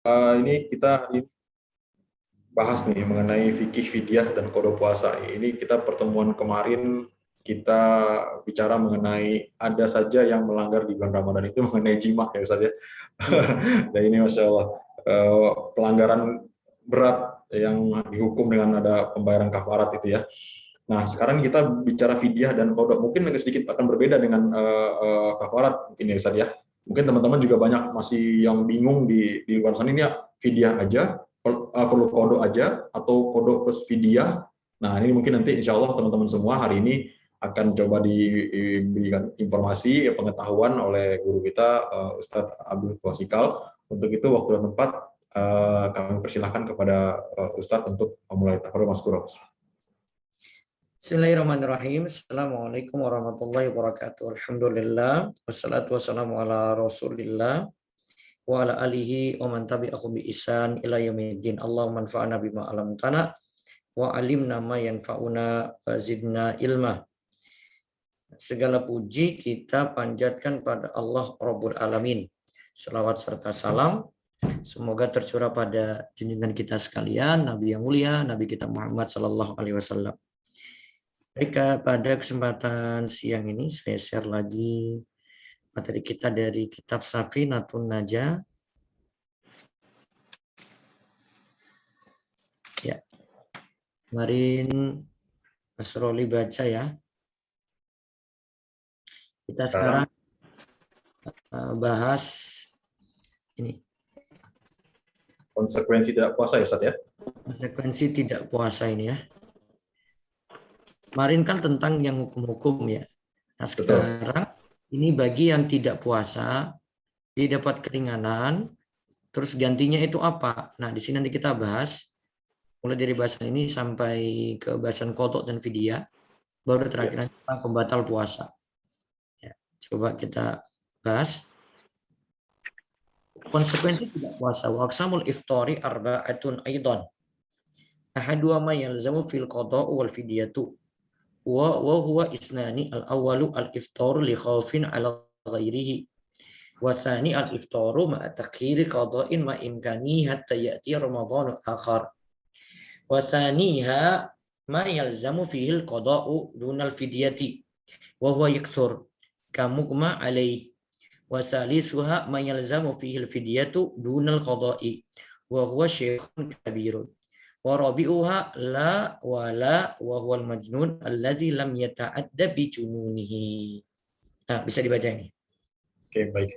Ini kita bahas nih mengenai fikih fidyah dan qada puasa. Ini kita pertemuan kemarin kita bicara mengenai ada saja yang melanggar di bulan Ramadan itu mengenai jima ya Ustaz ya. Iya. Dan ini Masya Allah pelanggaran berat yang dihukum dengan ada pembayaran kafarat itu ya. Nah, sekarang kita bicara fidyah dan qada. Mungkin agak sedikit akan berbeda dengan kafarat mungkin ya Ustaz ya. Mungkin teman-teman juga banyak masih yang bingung di luar sana ini ya fidyah aja, perlu qada aja atau qada plus fidyah. Nah, ini mungkin nanti insya Allah teman-teman semua hari ini akan coba diberikan informasi pengetahuan oleh guru kita Ustadz Abdul Wasikal. Untuk itu waktu dan tempat kami persilahkan kepada Ustadz untuk memulai takarul Mas. Bismillahirrahmanirrahim. Assalamualaikum warahmatullahi wabarakatuh. Alhamdulillah. Wassalatu wassalamu ala rasulillah. Wa ala alihi wa man tabi'ahu bi ihsan ila yaumiddin. Allahumma anfa'na bima 'allamtana wa 'allimna ma yanfa'una wa zidna ilma. Segala puji kita panjatkan pada Allah Rabbul Alamin. Salawat serta salam semoga tercurah pada junjungan kita sekalian, Nabi yang mulia, Nabi kita Muhammad sallallahu alaihi wasallam. Baik, pada kesempatan siang ini saya share lagi materi kita dari kitab Safinatun Najah. Ya, kemarin Mas Roli baca ya. Kita sekarang bahas ini. Konsekuensi tidak puasa ya Ustaz ya? Konsekuensi tidak puasa ini ya. Kemarin kan tentang yang hukum-hukum ya. Nah sekarang ini bagi yang tidak puasa, dia dapat keringanan, terus gantinya itu apa? Nah di sini nanti kita bahas, mulai dari bahasan ini sampai ke bahasan qada dan fidyah, baru terakhir tentang pembatal puasa. Ya, coba kita bahas. Konsekuensi tidak puasa. Wa aqsamul iftari arba'atun aidan. Ahadu ma yalzamu fil qada wal fidyatu. Wa huwa isnani al-awwalu al-iftaru li khaufin ala ghairihi wa tsani al-iftaru ma takhiri qada'in ma imkani hatta ya'ti ramadhan akhar wa tsaniha ma yalzamu fihi al-qada'u duna al-fidyati wa huwa yakthur kamugma alayhi wa salisuha ma yalzamu fihi al-fidyatu duna al-qada'i wa huwa shaykhun kabirun. Warabi'uha la wala wa huwal majnun alladzi lam yata'adda bi jununihi. Nah, bisa dibaca ini. Oke, baik.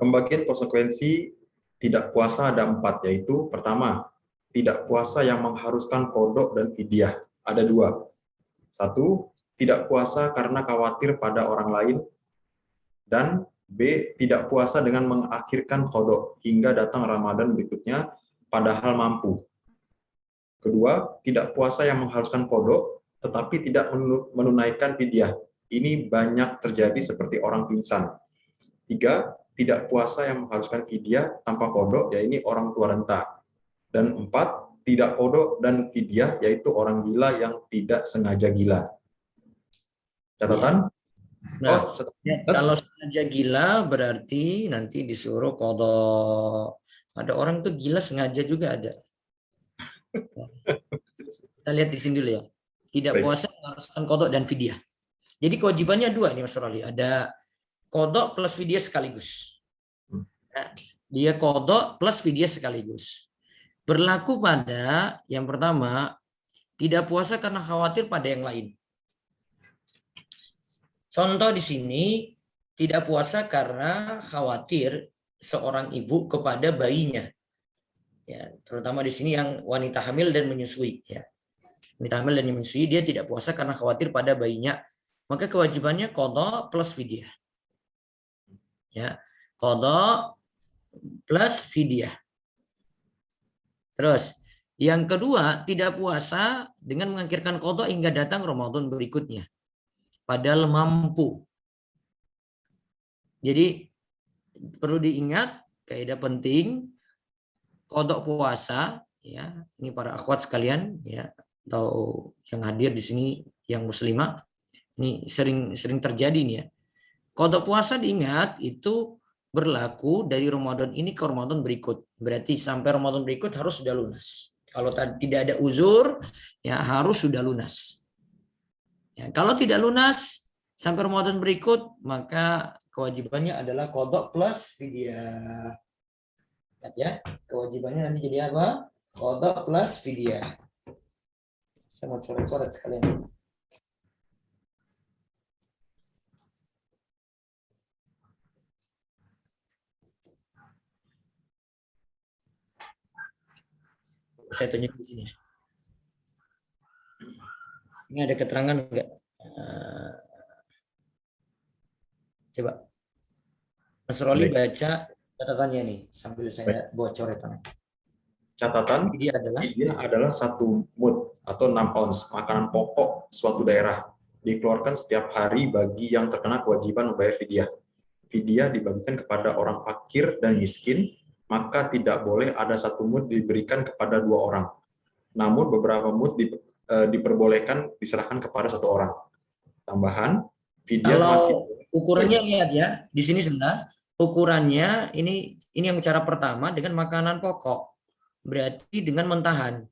Pembagian konsekuensi tidak puasa ada 4, yaitu pertama, tidak puasa yang mengharuskan qada dan fidyah. Ada 2. 1, tidak puasa karena khawatir pada orang lain, dan B, tidak puasa dengan mengakhirkan qada hingga datang Ramadan berikutnya padahal mampu. Kedua, tidak puasa yang mengharuskan qada tetapi tidak menunaikan fidyah. Ini banyak terjadi seperti orang pingsan. 3, tidak puasa yang mengharuskan fidyah tanpa qada, yaitu orang tua renta. Dan 4, tidak qada dan fidyah, yaitu orang gila yang tidak sengaja gila. Catatan? Nah, kalau sengaja gila berarti nanti disuruh qada. Ada orang tuh gila sengaja juga ada. Kita lihat di sini dulu ya. Tidak puasa mengharuskan qada dan fidyah. Jadi kewajibannya 2 nih Mas Roli. Ada qada plus fidyah sekaligus. Nah, dia qada plus fidyah sekaligus. Berlaku pada yang pertama, tidak puasa karena khawatir pada yang lain. Contoh di sini, tidak puasa karena khawatir seorang ibu kepada bayinya. Ya, terutama di sini yang wanita hamil dan menyusui. Ya. Wanita hamil dan menyusui, dia tidak puasa karena khawatir pada bayinya. Maka kewajibannya qada plus fidyah. Ya, qada plus fidyah. Terus, yang kedua, tidak puasa dengan mengakhirkan qada hingga datang Ramadan berikutnya. Padahal mampu. Jadi, perlu diingat, kaidah penting, qada puasa, ya, ini para akhwat sekalian, ya, atau yang hadir di sini, yang muslimah, ini sering terjadi nih ya. Qada puasa diingat, itu berlaku dari Ramadan ini ke Ramadan berikut. Berarti sampai Ramadan berikut harus sudah lunas. Kalau tidak ada uzur, ya harus sudah lunas. Ya, kalau tidak lunas sampai Ramadan berikut, maka kewajibannya adalah qadha plus fidyah. Lihat ya, kewajibannya nanti jadi apa? Qadha plus fidyah. Saya mau coret-coret sekalian. Saya tunjuk di sini. Ini ada keterangan enggak? Coba. Mas Roli baca catatannya nih sambil saya buat coretan. Catatan, Fidyah adalah 1 mud atau 6 ons makanan pokok suatu daerah dikeluarkan setiap hari bagi yang terkena kewajiban membayar fidyah. Fidyah dibagikan kepada orang fakir dan miskin, maka tidak boleh ada 1 mud diberikan kepada 2 orang. Namun beberapa mud diperbolehkan diserahkan kepada 1 orang. Tambahan, fidyah masih ukurannya lihat ya, di sini sebentar. Ukurannya ini yang cara pertama dengan makanan pokok. Berarti dengan mentahan.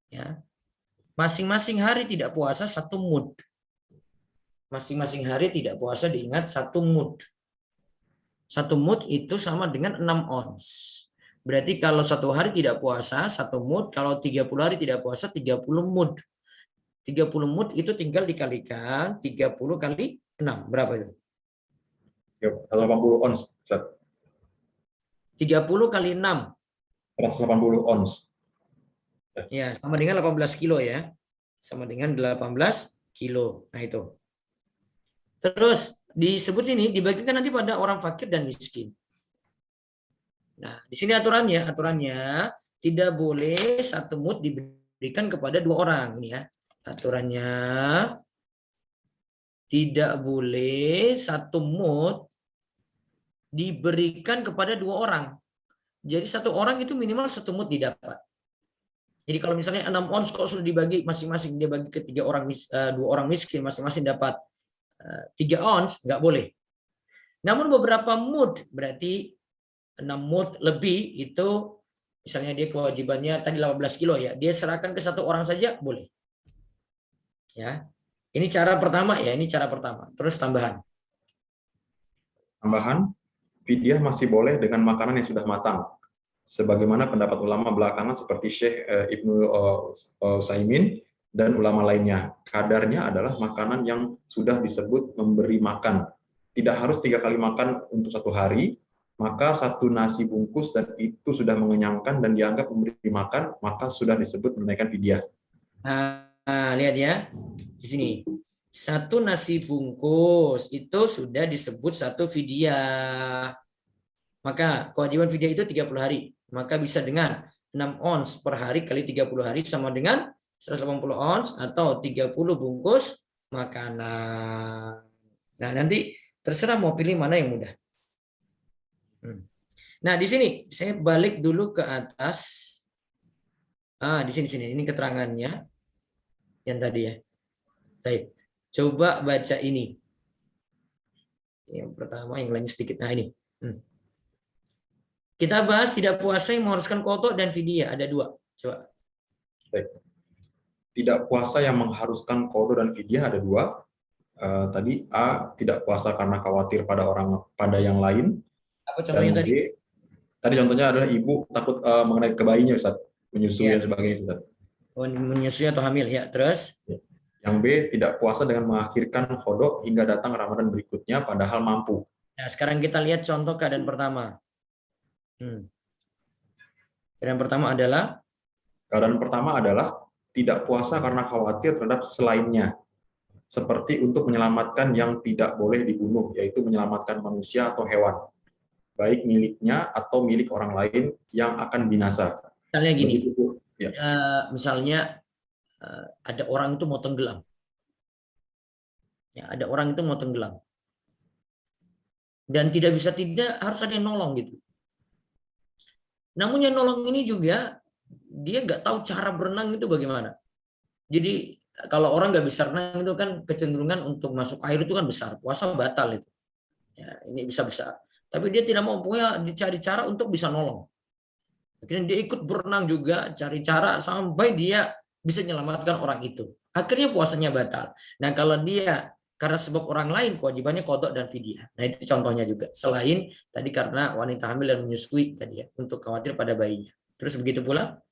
Ya. Masing-masing hari tidak puasa 1 mud. Masing-masing hari tidak puasa diingat 1 mud. 1 mud itu sama dengan 6 ons. Berarti kalau 1 hari tidak puasa 1 mud, kalau 30 hari tidak puasa 30 mud. 30 mud itu tinggal dikalikan 30 kali 6. Berapa itu? 180 ons. 30 kali 6. 180 ons. Ya, sama dengan 18 kilo ya. Sama dengan 18 kilo. Nah itu. Terus disebut sini dibagikan nanti pada orang fakir dan miskin. Nah, di sini aturannya tidak boleh 1 mud diberikan kepada 2 orang ya. Aturannya tidak boleh 1 mud diberikan kepada 2 orang. Jadi 1 orang itu minimal 1 mud didapat. Jadi kalau misalnya 6 ons kok sudah dibagi masing-masing dia bagi ke 2 orang miskin masing-masing dapat 3 ons, nggak boleh. Namun beberapa mud berarti 6 mud lebih itu misalnya dia kewajibannya tadi 18 kilo ya, dia serahkan ke 1 orang saja boleh. Ya. Ini cara pertama ya, ini cara pertama. Terus tambahan. Fidyah masih boleh dengan makanan yang sudah matang. Sebagaimana pendapat ulama belakangan seperti Syekh Ibnu Utsaimin dan ulama lainnya. Kadarnya adalah makanan yang sudah disebut memberi makan. Tidak harus 3 kali makan untuk 1 hari, maka 1 nasi bungkus dan itu sudah mengenyangkan dan dianggap memberi makan, maka sudah disebut menunaikan fidyah. Nah, lihat ya. Di sini. 1 nasi bungkus itu sudah disebut 1 fidyah. Maka kewajiban fidyah itu 30 hari. Maka bisa dengan 6 ons per hari kali 30 hari sama dengan 180 ons atau 30 bungkus makanan. Nah, nanti terserah mau pilih mana yang mudah. Nah, di sini saya balik dulu ke atas. Di sini ini keterangannya yang tadi ya. Baik. Coba baca ini. Yang pertama, yang lain sedikit. Nah, ini. Kita bahas tidak puasa yang mengharuskan qadha dan fidyah. Ada 2. Coba. Baik. Tidak puasa yang mengharuskan qadha dan fidyah ada 2. Tadi A, tidak puasa karena khawatir pada yang lain. Apa contohnya dan tadi? B, tadi contohnya adalah ibu takut mengenai ke bayinya, Ustaz. Menyusui dan sebagainya, Ustaz. Menyusui atau hamil, ya. Terus? Yang B, tidak puasa dengan mengakhirkan qadha hingga datang Ramadan berikutnya padahal mampu. Nah, sekarang kita lihat contoh keadaan pertama. Keadaan pertama adalah tidak puasa karena khawatir terhadap selainnya. Seperti untuk menyelamatkan yang tidak boleh dibunuh, yaitu menyelamatkan manusia atau hewan, baik miliknya atau milik orang lain yang akan binasa. Misalnya gini, misalnya ada orang itu mau tenggelam. Ya, ada orang itu mau tenggelam. Dan tidak harus ada yang nolong gitu. Namun yang nolong ini juga dia nggak tahu cara berenang itu bagaimana. Jadi kalau orang nggak bisa renang itu kan kecenderungan untuk masuk air itu kan besar, puasa batal itu. Ya, ini bisa besar. tapi dia tidak mau, pokoknya dicari cara untuk bisa nolong. Akhirnya dia ikut berenang juga, cari cara sampai dia bisa menyelamatkan orang itu. Akhirnya puasanya batal. Nah, kalau dia karena sebab orang lain, kewajibannya qada dan fidyah. Nah, itu contohnya juga. Selain tadi karena wanita hamil dan menyusui tadi ya, untuk khawatir pada bayinya. Terus begitu pula.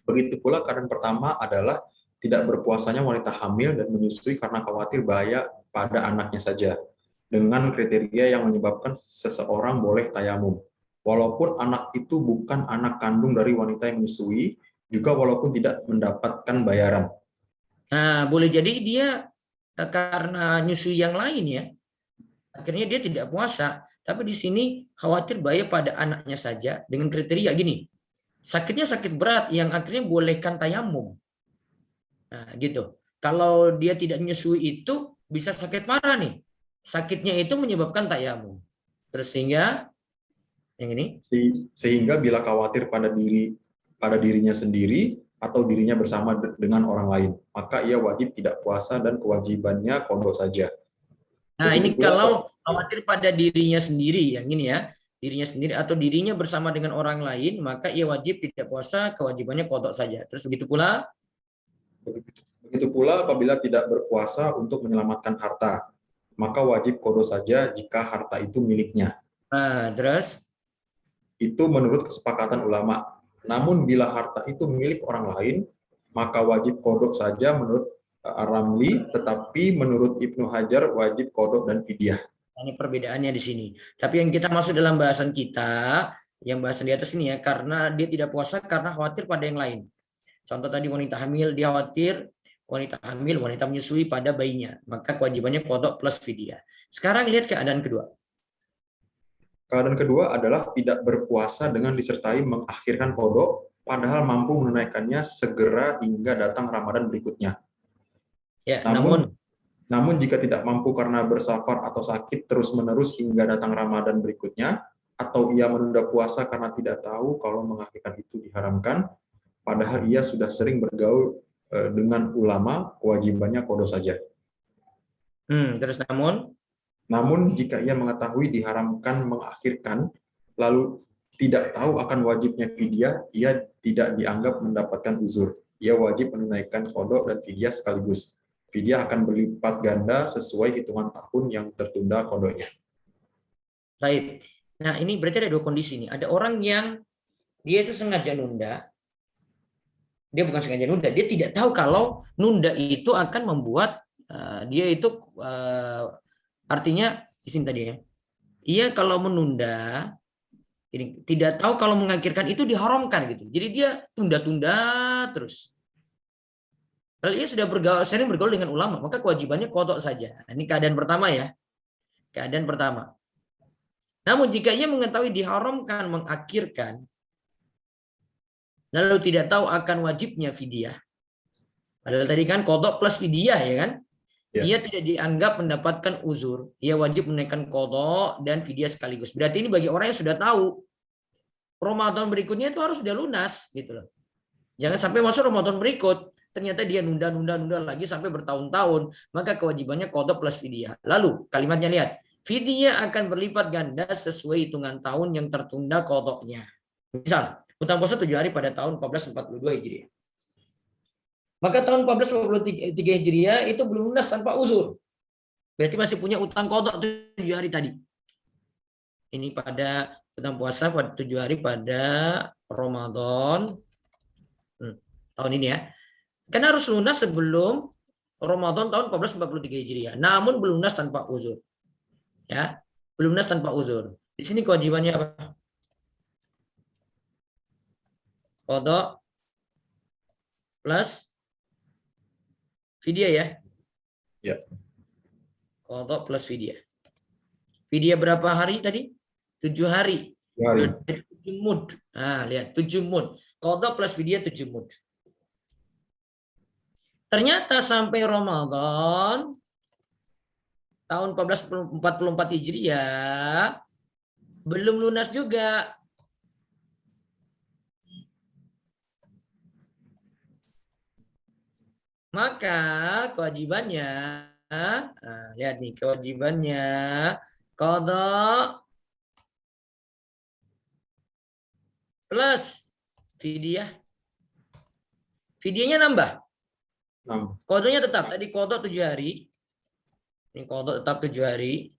Begitu pula keadaan pertama adalah tidak berpuasanya wanita hamil dan menyusui karena khawatir bahaya pada anaknya saja, dengan kriteria yang menyebabkan seseorang boleh tayamum. Walaupun anak itu bukan anak kandung dari wanita yang menyusui, juga walaupun tidak mendapatkan bayaran. Nah, boleh jadi dia karena nyusui yang lain ya, akhirnya dia tidak puasa. Tapi di sini khawatir bahaya pada anaknya saja dengan kriteria gini, sakitnya sakit berat yang akhirnya bolehkan tayamum. Nah, gitu. Kalau dia tidak menyusui itu bisa sakit parah nih. Sakitnya itu menyebabkan tayamum. Terus sehingga yang ini. Sehingga bila khawatir pada dirinya sendiri atau dirinya bersama dengan orang lain, maka ia wajib tidak puasa dan kewajibannya qada saja. Nah, Begitu ini pula kalau khawatir pada dirinya sendiri, yang ini ya, dirinya sendiri atau dirinya bersama dengan orang lain, maka ia wajib tidak puasa, kewajibannya qada saja. Terus begitu pula. Begitu pula apabila tidak berpuasa untuk menyelamatkan harta, maka wajib qada saja jika harta itu miliknya. Nah, terus. Itu menurut kesepakatan ulama. Namun bila harta itu milik orang lain, maka wajib qada saja menurut Ar-Ramli, tetapi menurut Ibnu Hajar wajib qada dan fidyah. Ini perbedaannya di sini. Tapi yang kita masuk dalam bahasan kita, yang bahasan di atas ini ya, karena dia tidak puasa karena khawatir pada yang lain. Contoh tadi wanita hamil, dia khawatir wanita hamil, wanita menyusui pada bayinya. Maka kewajibannya qada plus fidyah. Sekarang lihat keadaan kedua. Keadaan kedua adalah tidak berpuasa dengan disertai mengakhirkan qada, padahal mampu menunaikannya segera hingga datang Ramadan berikutnya. Ya, Namun jika tidak mampu karena bersafar atau sakit terus-menerus hingga datang Ramadan berikutnya, atau ia menunda puasa karena tidak tahu kalau mengakhirkan itu diharamkan, padahal ia sudah sering bergaul dengan ulama, kewajibannya qada saja. Terus Namun jika ia mengetahui diharamkan mengakhirkan, lalu tidak tahu akan wajibnya fidyah, ia tidak dianggap mendapatkan uzur. Ia wajib menunaikan qada dan fidyah sekaligus. Fidyah akan berlipat ganda sesuai hitungan tahun yang tertunda qadanya. baik. Nah, ini berarti ada dua kondisi nih. Ada orang yang dia itu sengaja nunda. Dia bukan sengaja nunda, dia tidak tahu kalau nunda itu akan membuat dia itu artinya di sini tadi ya. Ia kalau menunda ini tidak tahu kalau mengakhirkan itu diharamkan gitu. Jadi dia tunda-tunda terus. Kalau ia sudah sering bergaul dengan ulama, maka kewajibannya qada saja. Ini keadaan pertama ya. Keadaan pertama. Namun jika ia mengetahui diharamkan mengakhirkan, lalu tidak tahu akan wajibnya fidyah. Padahal tadi kan qada plus fidyah ya kan? Ya. Ia tidak dianggap mendapatkan uzur. Ia wajib menaikkan qada dan fidyah sekaligus. Berarti ini bagi orang yang sudah tahu Ramadan berikutnya itu harus sudah lunas gitu loh. Jangan sampai masuk Ramadan berikut ternyata dia nunda lagi sampai bertahun-tahun, maka kewajibannya qada plus fidyah. Lalu kalimatnya lihat, fidyah akan berlipat ganda sesuai hitungan tahun yang tertunda qadanya. Misal, hutang puasa 7 hari pada tahun 1442 Hijriah. Maka tahun 1443 Hijriah itu belum lunas tanpa uzur. Berarti masih punya utang qada 7 hari tadi. Ini pada hutang puasa pada 7 hari pada Ramadan tahun ini ya. Karena harus lunas sebelum Ramadan tahun 1443 Hijriah. Namun belum lunas tanpa uzur. Ya, belum lunas tanpa uzur. Di sini kewajibannya apa? Qada plus fidyah ya. Ya. Qada plus fidyah. Fidyah berapa hari tadi? 7 hari. 7 hari. 7 mud. Nah, lihat 7 mud. Qada plus fidyah 7 mud. Ternyata sampai Ramadan tahun 1444 Hijriah belum lunas juga. Maka kewajibannya, lihat nih kewajibannya Qadha plus fidyah. Fidyahnya nambah. 6. Qadhanya tetap. Tadi qadha 7 hari. Ini qadha tetap 7 hari.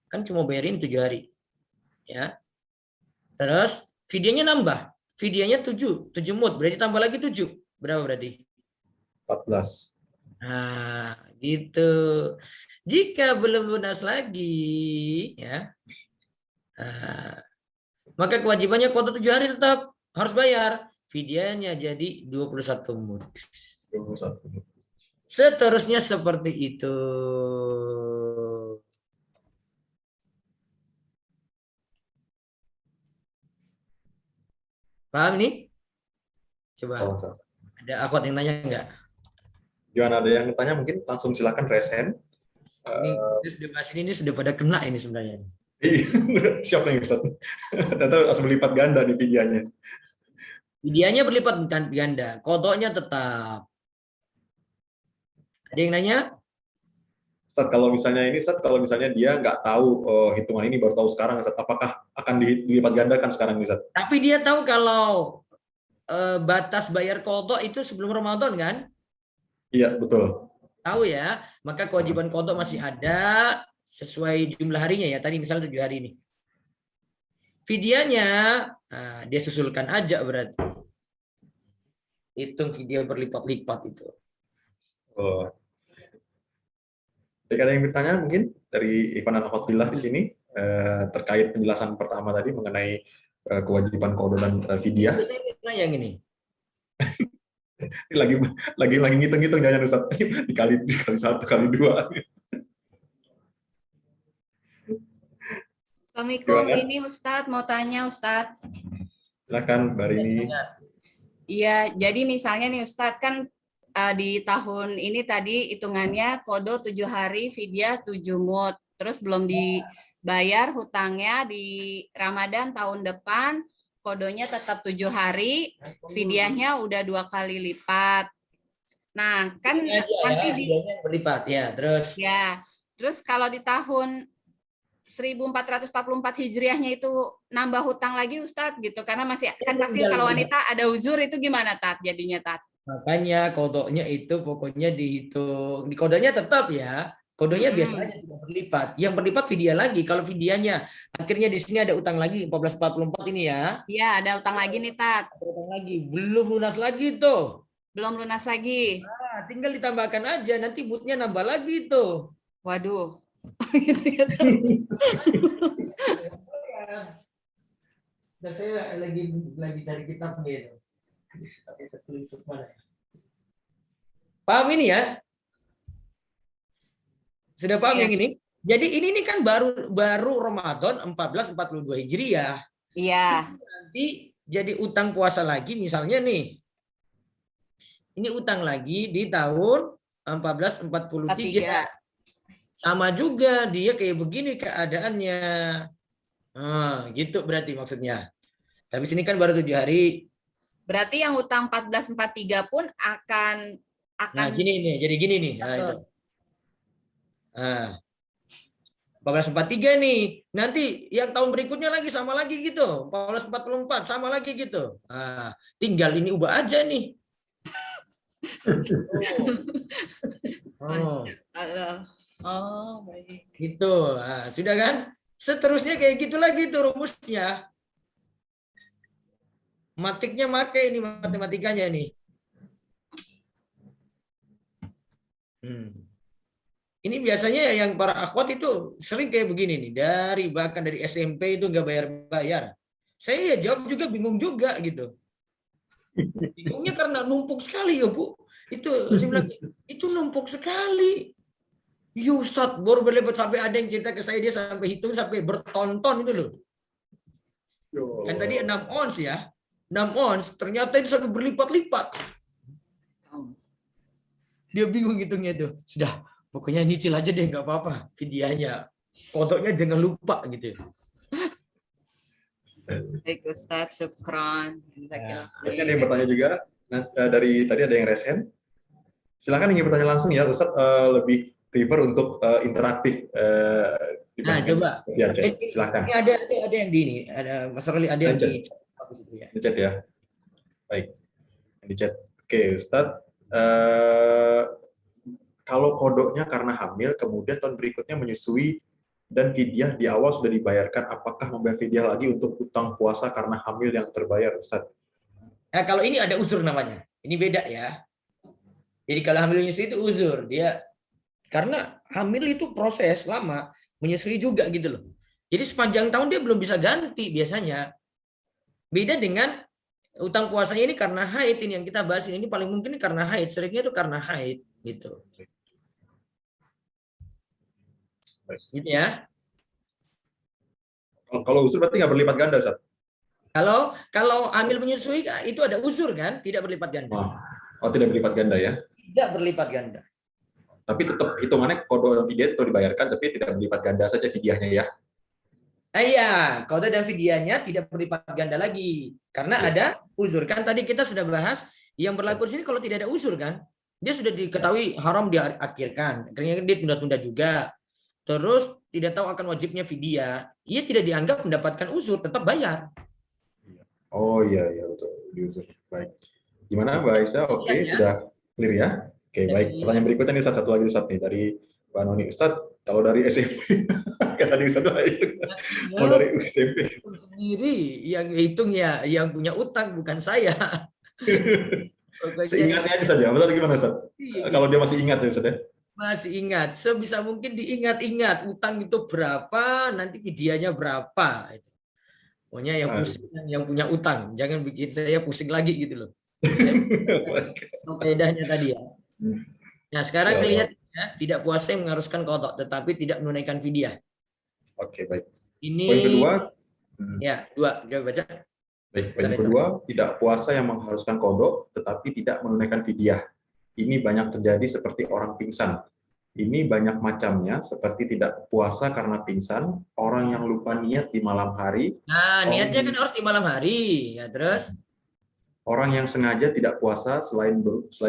Kan cuma bayarin 7 hari. Ya. Terus fidyahnya nambah. Fidyahnya 7 mud. Berarti tambah lagi 7. Berapa berarti? 14. Nah, gitu. Jika belum lunas lagi, ya, maka kewajibannya qadha 7 hari tetap harus bayar. Fidyahnya jadi 21 mud. 21. Seterusnya seperti itu. Paham ini? Coba. Oh, Ustaz. Ada akhwat yang nanya enggak? Gimana, ada yang tanya mungkin langsung silakan raise hand. Ini sudah bahas ini sudah pada kena ini sebenarnya. Siapa yang Ustaz? Ternyata langsung berlipat ganda nih fidyahnya. Fidyahnya berlipat bukan ganda, qadhanya tetap. Ada yang nanya? Ustaz, kalau misalnya dia nggak tahu hitungan ini, baru tahu sekarang, Ustaz, apakah akan dilipat gandakan sekarang, Ustaz? Tapi dia tahu kalau batas bayar qadha itu sebelum Ramadan kan? Iya, betul. Tahu ya, maka kewajiban qadha masih ada sesuai jumlah harinya ya. Tadi misalnya 7 hari ini. Fidyahnya, dia susulkan aja berarti. Hitung fidyah berlipat-lipat itu. Oh. Jika ada yang bertanya mungkin dari Ivan dan Akhwat di sini terkait penjelasan pertama tadi mengenai kewajiban qadha dan fidyah. Saya yang ini. lagi ngitung-ngitung jangan Ustaz. dikali 1 kali 2. Assalamualaikum, Gimana? ini Ustadz mau tanya Ustadz. Silakan Mbak Rini. Iya, jadi misalnya nih Ustadz kan di tahun ini tadi hitungannya qadha 7 hari, fidyah 7 mud. Terus belum dibayar hutangnya di Ramadan tahun depan, qadhanya tetap 7 hari, fidyahnya udah 2 kali lipat. Nah, kan nanti berlipat ya, terus ya. Terus kalau di tahun 1444 Hijriahnya itu nambah hutang lagi Ustadz gitu, karena masih kan pasti kalau wanita ada uzur itu gimana Tat jadinya Tat? makanya qadhanya itu pokoknya dihitung, di qadhanya tetap ya. Qadhanya biasanya tidak berlipat. Yang berlipat fidyah lagi. Kalau fidyahnya akhirnya di sini ada utang lagi 1444 ini ya. Iya, ada utang lagi nih Tat. Ada utang lagi, belum lunas lagi tuh. Belum lunas lagi. Nah, tinggal ditambahkan aja, nanti moodnya nambah lagi tuh. Waduh. Dan saya lagi cari kitab gitu. Paham ini ya? Sudah paham Iya. yang ini? Jadi ini kan baru Ramadan 1442 Hijriah. Iya. Nanti jadi utang puasa lagi misalnya nih. Ini utang lagi di tahun 1443. Sama juga dia kayak begini keadaannya. Gitu berarti maksudnya. Tapi sini kan baru 7 hari. Berarti yang utang 1443 pun akan Nah, gini nih, jadi gini nih. Nah, itu. 1443 nih. Nanti yang tahun berikutnya lagi sama lagi gitu. 1444 sama lagi gitu. Tinggal ini ubah aja nih. Oh, baik. Gitu. Sudah kan? Seterusnya kayak gitu lagi tuh rumusnya. Matiknya make ini matematikanya nih. Ini biasanya yang para akhwat itu sering kayak begini nih, bahkan dari SMP itu nggak bayar-bayar. Saya ya jawab juga bingung juga gitu. Bingungnya karena numpuk sekali ya Bu. Itu saya bilang itu numpuk sekali. Ya Ustadz, baru berlipat sampai ada yang cerita ke saya dia sampai hitung sampai bertonton itu loh. Kan tadi 6 ons ya. 6 ons ternyata itu sampai berlipat-lipat. Dia bingung hitungnya itu. Sudah, pokoknya nyicil aja deh, nggak apa-apa. Fidyahnya, kodoknya jangan lupa gitu. Baik Ustadz, syukron. Ada yang bertanya juga. Dari tadi ada yang raise hand. Silakan ingin bertanya langsung ya Ustadz, lebih prefer untuk interaktif Nah, dibandingkan coba. via chat. Silakan. Ini ada yang di ini, ada Mas Roli, ada yang di chat. Bagus itu ya. Di chat ya. Baik. Di chat. Oke, Ustadz. Kalau kodoknya karena hamil, kemudian tahun berikutnya menyusui dan fidyah di awal sudah dibayarkan, apakah membayar fidyah lagi untuk utang puasa karena hamil yang terbayar, Ustadz? Nah, kalau ini ada uzur namanya. Ini beda ya. Jadi kalau hamil menyusui itu uzur, dia karena hamil itu proses lama, menyusui juga gitu loh. Jadi sepanjang tahun dia belum bisa ganti biasanya. Beda dengan utang puasanya ini karena haid, ini yang kita bahas ini paling mungkin karena haid, seringnya itu karena haid gitu. Gitu ya. Kalau uzur berarti nggak berlipat ganda, Ustadz? Kalau hamil menyusui itu ada uzur kan, tidak berlipat ganda. Oh, tidak berlipat ganda ya? Tidak berlipat ganda. Tapi tetap hitungannya kodok dan fidyah itu dibayarkan, tapi tidak berlipat ganda saja fidyahnya ya? Iya, kodok dan fidyahnya tidak berlipat ganda lagi. Karena ada uzur. Kan tadi kita sudah bahas, yang berlaku di sini kalau tidak ada uzur kan, dia sudah diketahui haram diakhirkan. Akhirnya dia tunda-tunda juga. Terus tidak tahu akan wajibnya fidyah. Ia tidak dianggap mendapatkan uzur, tetap bayar. Oh iya, betul. Diuzur. Baik. Gimana Mbak Aisyah? Oke, sudah clear ya? Oke, baik. Pertanyaan berikutnya nih, satu lagi Ustadz nih, dari Pak Noni. Ustadz, kalau dari SMP, kayak tadi Ustadz itu, kalau dari SMP. Sendiri yang hitung ya, yang punya utang bukan saya. Seingatnya aja saja. Ustadz gimana Ustadz? Kalau dia masih ingat ya Ustadz ya? Masih ingat. Sebisa mungkin diingat-ingat. Utang itu berapa, nanti fidyahnya berapa. Pokoknya yang pusing yang punya utang. Jangan bikin saya pusing lagi gitu loh. Kaidahnya tadi ya. Nah sekarang lihat ya, tidak puasa yang mengharuskan qadha, tetapi tidak menunaikan fidyah. Oke, baik. Ini poin kedua. Ya, dua. Coba baca. Baik, poin kedua, tidak puasa yang mengharuskan qadha, tetapi tidak menunaikan fidyah. Ini banyak terjadi seperti orang pingsan. Ini banyak macamnya, seperti tidak puasa karena pingsan, orang yang lupa niat di malam hari. Nah, niatnya kan harus di malam hari, ya terus. Orang yang sengaja tidak puasa selain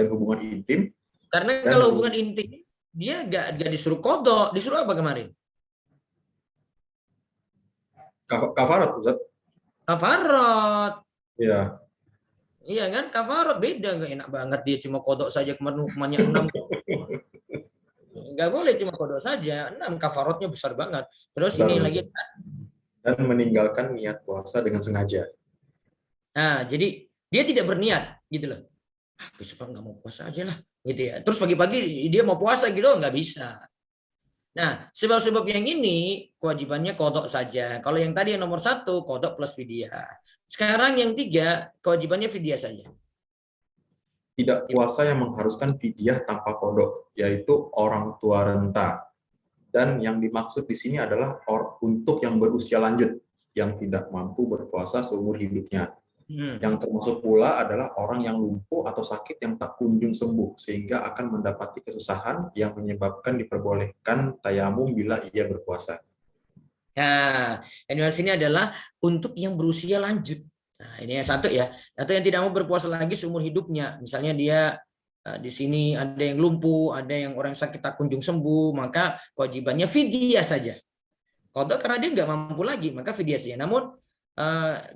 hubungan intim. Karena kalau hubungan intim, dia nggak disuruh qadha, disuruh apa kemarin? Kafarat, Ustaz. Kafarat. Iya. Iya kan, kafarat beda, nggak enak banget dia cuma qadha saja, kemarin hukumannya 6. Nggak boleh cuma qadha saja, 6 kafaratnya besar banget. Terus besar, ini lagi dan meninggalkan niat puasa dengan sengaja. Nah, jadi dia tidak berniat gitu loh. Besok nggak mau puasa aja lah gitu ya. Terus pagi-pagi dia mau puasa gitu, nggak bisa. Nah, sebab-sebab yang ini kewajibannya qadha saja. Kalau yang tadi yang nomor 1 qadha plus fidyah. Sekarang yang 3 kewajibannya fidyah saja. Tidak puasa yang mengharuskan fidyah tanpa qadha, yaitu orang tua renta. Dan yang dimaksud di sini adalah untuk yang berusia lanjut yang tidak mampu berpuasa seumur hidupnya. Yang termasuk pula adalah orang yang lumpuh atau sakit yang tak kunjung sembuh, sehingga akan mendapati kesusahan yang menyebabkan diperbolehkan tayamum bila ia berpuasa. Nah, yang di sini adalah untuk yang berusia lanjut. Nah, ini yang satu ya. Atau yang tidak mau berpuasa lagi seumur hidupnya. Misalnya dia di sini ada yang lumpuh, ada yang orang sakit tak kunjung sembuh, maka kewajibannya fidyah saja. Qadha karena dia nggak mampu lagi, maka fidyah saja. Namun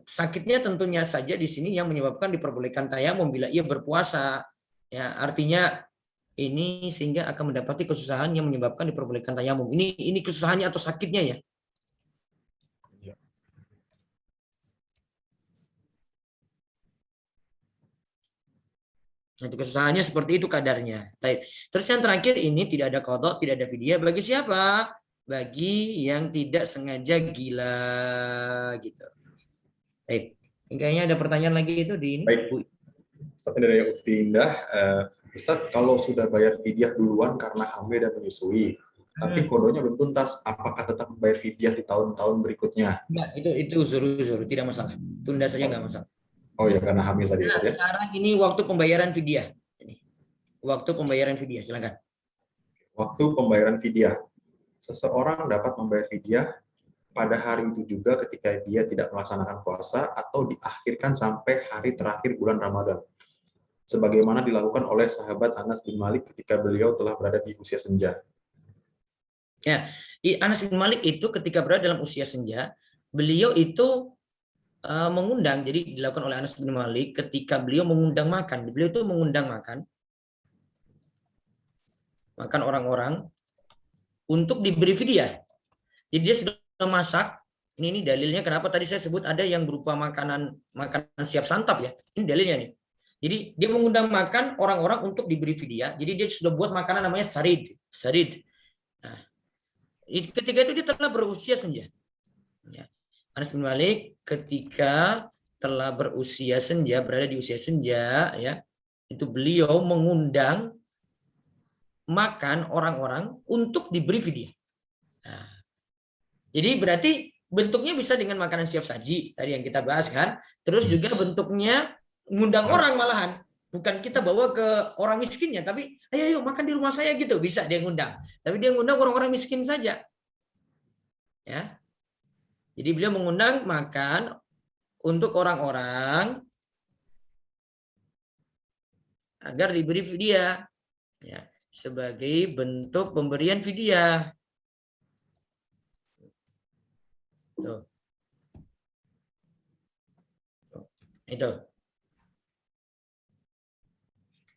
sakitnya tentunya saja di sini yang menyebabkan diperbolehkan tayamum bila ia berpuasa. Ya, artinya ini sehingga akan mendapati kesusahan yang menyebabkan diperbolehkan tayamum. Ini kesusahannya atau sakitnya ya. Nah, kesusahannya seperti itu kadarnya. Terus yang terakhir ini tidak ada qadha, tidak ada fidyah bagi siapa? Bagi yang tidak sengaja gila gitu. Baik. Kayaknya ada pertanyaan lagi itu di ini. Baik. Tapi dari Ukti Indah, Ustaz, kalau sudah bayar fidyah duluan karena hamil dan menyusui, tapi kodonya belum tuntas, apakah tetap bayar fidyah di tahun-tahun berikutnya? Enggak, itu uzur, tidak masalah. Tunda saja nggak masalah. Oh ya, karena hamil tadi. Nah, sekarang ini waktu pembayaran fidyah. Waktu pembayaran fidyah, silakan. Waktu pembayaran fidyah. Seseorang dapat membayar fidyah pada hari itu juga ketika dia tidak melaksanakan puasa atau diakhirkan sampai hari terakhir bulan Ramadan. Sebagaimana dilakukan oleh sahabat Anas bin Malik ketika beliau telah berada di usia senja. Ya, Anas bin Malik itu ketika berada dalam usia senja, beliau itu mengundang, jadi dilakukan oleh Anas bin Malik ketika beliau mengundang makan. Beliau itu mengundang makan orang-orang untuk diberi fidyah. Jadi dia sudah masak. Ini dalilnya kenapa tadi saya sebut ada yang berupa makanan siap santap ya. Ini dalilnya nih. Jadi dia mengundang makan orang-orang untuk diberi fidyah. Jadi dia sudah buat makanan namanya sarid. Nah, ketika itu dia telah berusia senja. Ya. Anas bin Malik ketika telah berusia senja, berada di usia senja, ya, itu beliau mengundang makan orang-orang untuk diberi fidyah. Nah, jadi berarti bentuknya bisa dengan makanan siap saji tadi yang kita bahas kan, terus juga bentuknya ngundang orang malahan, bukan kita bawa ke orang miskinnya, tapi ayo makan di rumah saya gitu, bisa dia ngundang, tapi dia ngundang orang-orang miskin saja, ya. Jadi beliau mengundang makan untuk orang-orang agar diberi fidyah, ya, sebagai bentuk pemberian fidyah. Tuh. Itu.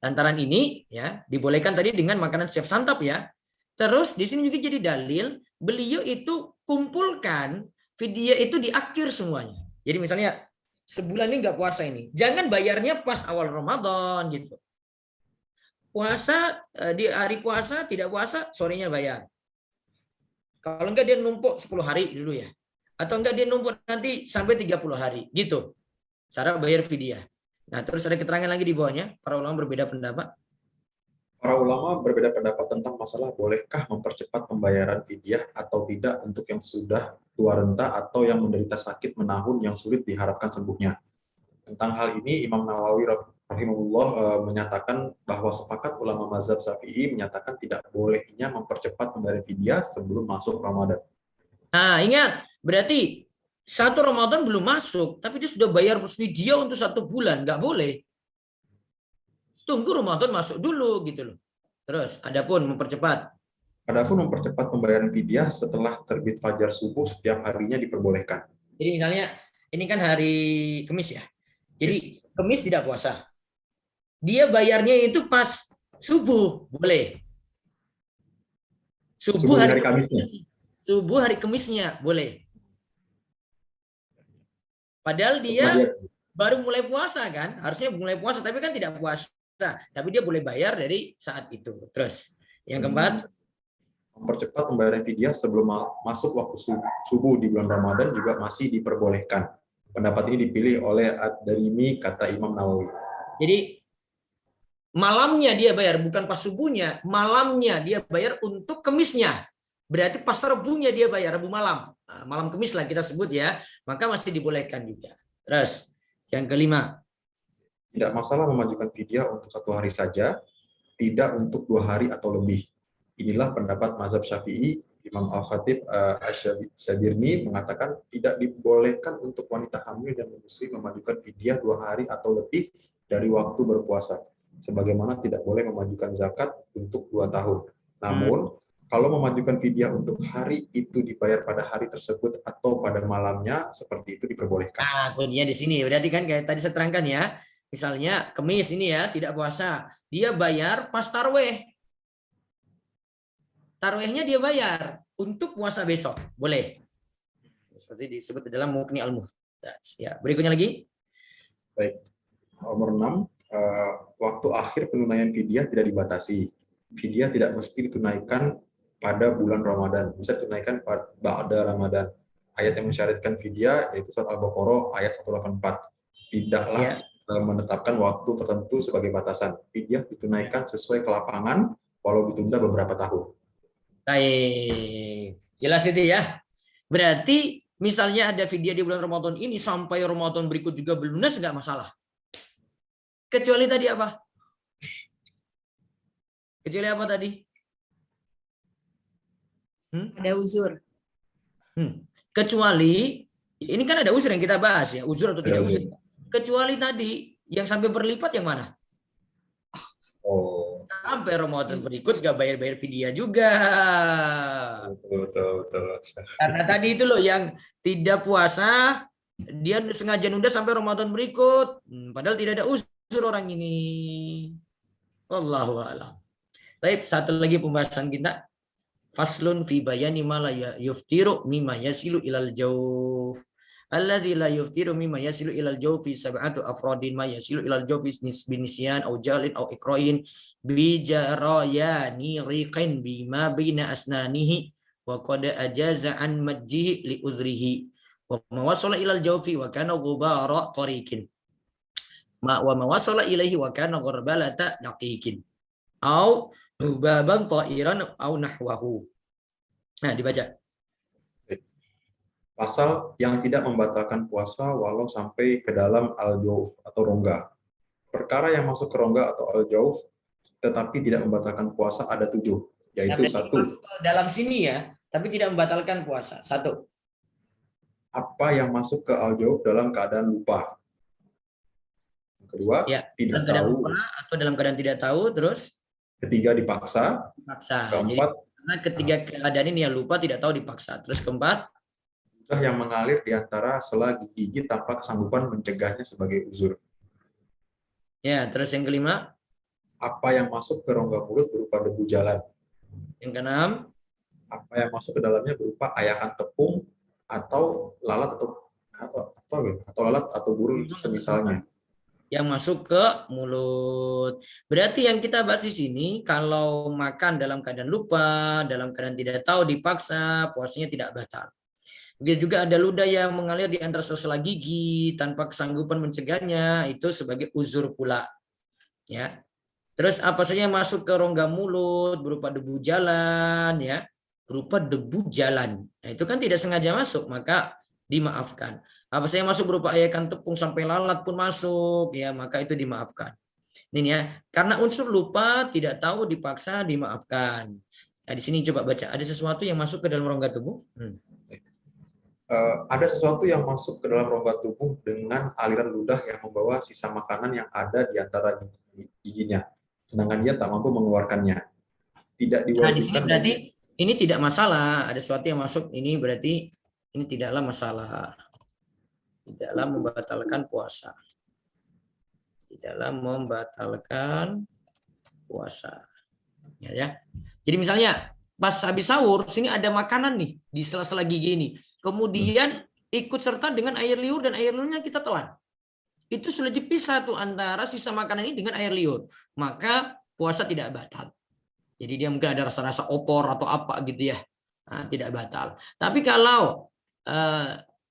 Lantaran ini ya dibolehkan tadi dengan makanan siap santap ya. Terus di sini juga jadi dalil beliau itu kumpulkan fidyah itu di akhir semuanya. Jadi misalnya sebulan ini nggak puasa ini, jangan bayarnya pas awal Ramadan gitu. Puasa di hari puasa tidak puasa sorenya bayar. Kalau enggak dia numpuk 10 hari dulu ya. Atau enggak dia numpuk nanti sampai 30 hari gitu. Cara bayar fidyah. Nah, terus ada keterangan lagi di bawahnya, para ulama berbeda pendapat. Para ulama berbeda pendapat tentang masalah bolehkah mempercepat pembayaran fidyah atau tidak untuk yang sudah tua renta atau yang menderita sakit menahun yang sulit diharapkan sembuhnya. Tentang hal ini, Imam Nawawi rahimahullah menyatakan bahwa sepakat ulama mazhab Syafi'i menyatakan tidak bolehnya mempercepat pembayaran fidyah sebelum masuk Ramadan. Nah, ingat, berarti 1 Ramadan belum masuk, tapi dia sudah bayar fidyah untuk 1 bulan, nggak boleh. Tunggu Ramadan masuk dulu gitu loh. Terus, adapun mempercepat Pembayaran fidyah setelah terbit fajar subuh setiap harinya diperbolehkan. Jadi misalnya ini kan hari Kamis ya. Jadi Kamis tidak puasa. Dia bayarnya itu pas subuh, boleh. Subuh hari Kamisnya. Subuh hari Kamisnya, boleh. Padahal dia baru mulai puasa kan, harusnya mulai puasa, tapi kan tidak puasa. Tapi dia boleh bayar dari saat itu. Terus, yang keempat, mempercepat pembayaran fidyah sebelum masuk waktu subuh di bulan Ramadan juga masih diperbolehkan. Pendapat ini dipilih oleh Ad-Darimi, kata Imam Nawawi. Jadi malamnya dia bayar, bukan pas subuhnya, malamnya dia bayar untuk Kemisnya. Berarti pas Rebunya dia bayar, Rebu malam. Malam Kemis lah kita sebut ya, maka masih dibolehkan juga. Terus, yang kelima. Tidak masalah memajukan fidyah untuk 1 hari saja, tidak untuk 2 hari atau lebih. Inilah pendapat mazhab Syafi'i. Imam Al-Khatib Asy-Syabirni mengatakan tidak dibolehkan untuk wanita hamil dan menyusui memajukan fidyah 2 hari atau lebih dari waktu berpuasa. Sebagaimana tidak boleh memajukan zakat untuk 2 tahun. Namun, kalau memajukan fidyah untuk hari itu dibayar pada hari tersebut atau pada malamnya, seperti itu diperbolehkan. Nah, kuncinya di sini. Berarti kan kayak tadi saya terangkan ya. Misalnya Kemis ini ya, tidak puasa. Dia bayar pas tarweh. Tarwehnya dia bayar untuk puasa besok. Boleh. Seperti disebut dalam Mughni al-Muhtaj. Ya, berikutnya lagi. Baik. Nomor 6, waktu akhir penunaian fidyah tidak dibatasi. Fidyah tidak mesti ditunaikan pada bulan Ramadan. Bisa ditunaikan pada Ramadan. Ayat yang mensyaratkan fidyah yaitu surat Al-Baqarah ayat 184. Tidaklah menetapkan waktu tertentu sebagai batasan. Fidyah ditunaikan sesuai kelapangan walau ditunda beberapa tahun. Baik. Jelas itu ya. Berarti misalnya ada fidyah di bulan Ramadan ini sampai Ramadan berikut juga belum lunas, nggak masalah. Kecuali tadi apa? Kecuali apa tadi? Ada uzur. Kecuali, ini kan ada uzur yang kita bahas ya, uzur atau tidak uzur. Kecuali tadi yang sampai berlipat yang mana? Sampai Ramadan berikut gak bayar-bayar fidyah juga. Betul. Karena tadi itu loh yang tidak puasa, dia sengaja nunda sampai Ramadan berikut. Padahal tidak ada uzur orang ini. Wallahu a'lam. Baik, satu lagi pembahasan kita. Faslun fi bayani ma la yuftiru mimma yasilu ilal jawf. Alladzi la yuftiru mimma yasilu ilal jawfi sab'atu afradin ma yasilu ilal jawfi binisyan au jalin au ikra'in bi jarayani riqin bima baina asnanihi wa qad ajaza an majjihi li udhrihi wa ma wasala ilal jawfi wa kana ghubara tariqin wa ma wasala ilaihi wa kana gharbalata daqiqin au rubaban ta'iran au nahwahu. Nah, dibaca. Pasal yang tidak membatalkan puasa walau sampai ke dalam al-jawf atau rongga. Perkara yang masuk ke rongga atau al-jawf tetapi tidak membatalkan puasa ada 7, yaitu Nah, satu, masuk ke dalam sini ya, tapi tidak membatalkan puasa. Satu. apa yang masuk ke al-jawf dalam keadaan lupa. Yang kedua, Ya, tidak dalam keadaan tahu. lupa atau dalam keadaan tidak tahu, terus Ketiga, dipaksa. dipaksa. Jadi, Keempat, karena ketiga keadaan ini ya lupa, tidak tahu, dipaksa. Terus keempat, ludah yang mengalir di antara sela gigi tanpa kesanggupan mencegahnya sebagai uzur. ya, terus yang kelima, Apa yang masuk ke rongga mulut berupa debu jalan. yang keenam, Apa yang masuk ke dalamnya berupa ayakan tepung atau lalat atau lalat atau burung semisalnya. yang masuk ke mulut. Berarti yang kita bahas di sini, kalau makan dalam keadaan lupa, dalam keadaan tidak tahu, dipaksa, puasanya tidak batal. Begitu juga ada ludah yang mengalir di antara sela-sela gigi tanpa kesanggupan mencegahnya, itu sebagai uzur pula. Ya. Terus apa saja yang masuk ke rongga mulut berupa debu jalan, ya, berupa debu jalan. Nah, itu kan tidak sengaja masuk, maka dimaafkan. Apa saja yang masuk berupa ayakan tepung sampai lalat pun masuk, ya, maka itu dimaafkan. Ini ya, karena unsur lupa, tidak tahu, dipaksa, dimaafkan. Nah, di sini coba baca. Ada sesuatu yang masuk ke dalam rongga tubuh? Ada sesuatu yang masuk ke dalam rongga tubuh dengan aliran ludah yang membawa sisa makanan yang ada di antara giginya, sedangkan dia tak mampu mengeluarkannya. Tidak Nah, di sini diwajibkan. berarti ini tidak masalah. Ada sesuatu yang masuk, ini berarti ini tidaklah masalah. Tidaklah membatalkan puasa. Tidaklah membatalkan puasa. Ya. Jadi misalnya pas habis sahur, sini ada makanan nih di sela-sela gigi ini. Kemudian ikut serta dengan air liur dan air liurnya kita telan. Itu sudah dipisah tuh antara sisa makanan ini dengan air liur. Maka puasa tidak batal. Jadi dia mungkin ada rasa-rasa opor atau apa gitu ya. Nah, tidak batal. Tapi kalau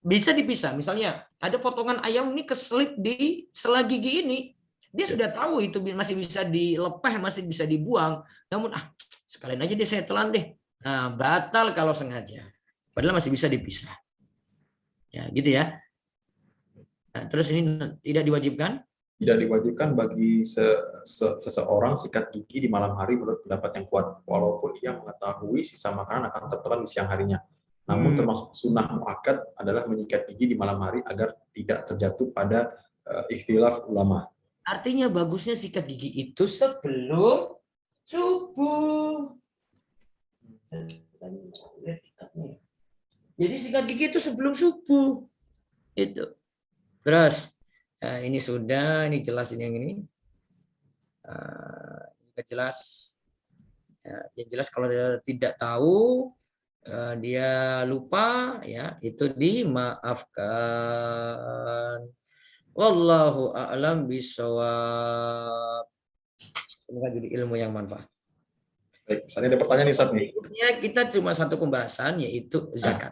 bisa dipisah, misalnya ada potongan ayam ini keselip di sela gigi ini, dia sudah tahu itu masih bisa dilepeh, masih bisa dibuang. Namun sekalian aja deh saya telan deh. Nah, batal kalau sengaja. Padahal masih bisa dipisah. Ya, gitu ya. Nah, terus ini tidak diwajibkan? Tidak diwajibkan bagi seseorang sikat gigi di malam hari menurut pendapat yang kuat, walaupun ia mengetahui sisa makanan akan tertelan di siang harinya. Namun termasuk sunnah muakkad adalah menyikat gigi di malam hari agar tidak terjatuh pada ikhtilaf ulama. Artinya bagusnya sikat gigi itu sebelum subuh. Jadi sikat gigi itu sebelum subuh. Itu. Terus ini sudah, ini jelas ini yang ini. Jelas. Yang jelas kalau dia tidak tahu, dia lupa, ya itu dimaafkan. Wallahu a'lam bishawab. Semoga jadi ilmu yang manfaat. Baik, misalnya ada pertanyaan nih Ustaz nih. Berikutnya kita cuma satu pembahasan, yaitu zakat.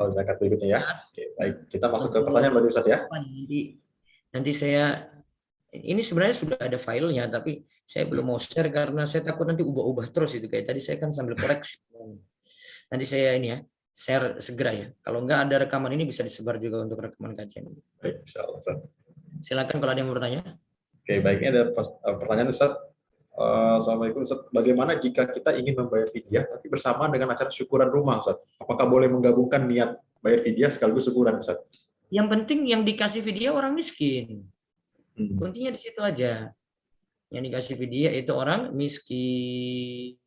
Oh, zakat berikutnya ya. Oke, baik. Kita masuk ke pertanyaan berikutnya Ustaz ya. Nanti saya, ini sebenarnya sudah ada filenya, tapi saya belum mau share karena saya takut nanti ubah-ubah terus itu. Kayak tadi saya kan sambil koreksi. Nanti saya ini ya, share segera ya. Kalau enggak ada rekaman ini bisa disebar juga untuk rekaman kajian. Baik, insyaallah Ustaz. Silakan kalau ada yang mau bertanya. Oke, baik. Ini ada pertanyaan Ustaz. Assalamualaikum Ustaz. Bagaimana jika kita ingin membayar fidyah tapi bersamaan dengan acara syukuran rumah Ustaz? Apakah boleh menggabungkan niat bayar fidyah sekaligus syukuran Ustaz? Yang penting yang dikasih fidyah orang miskin. Kuncinya di situ aja. Yang dikasih fidyah itu orang miskin.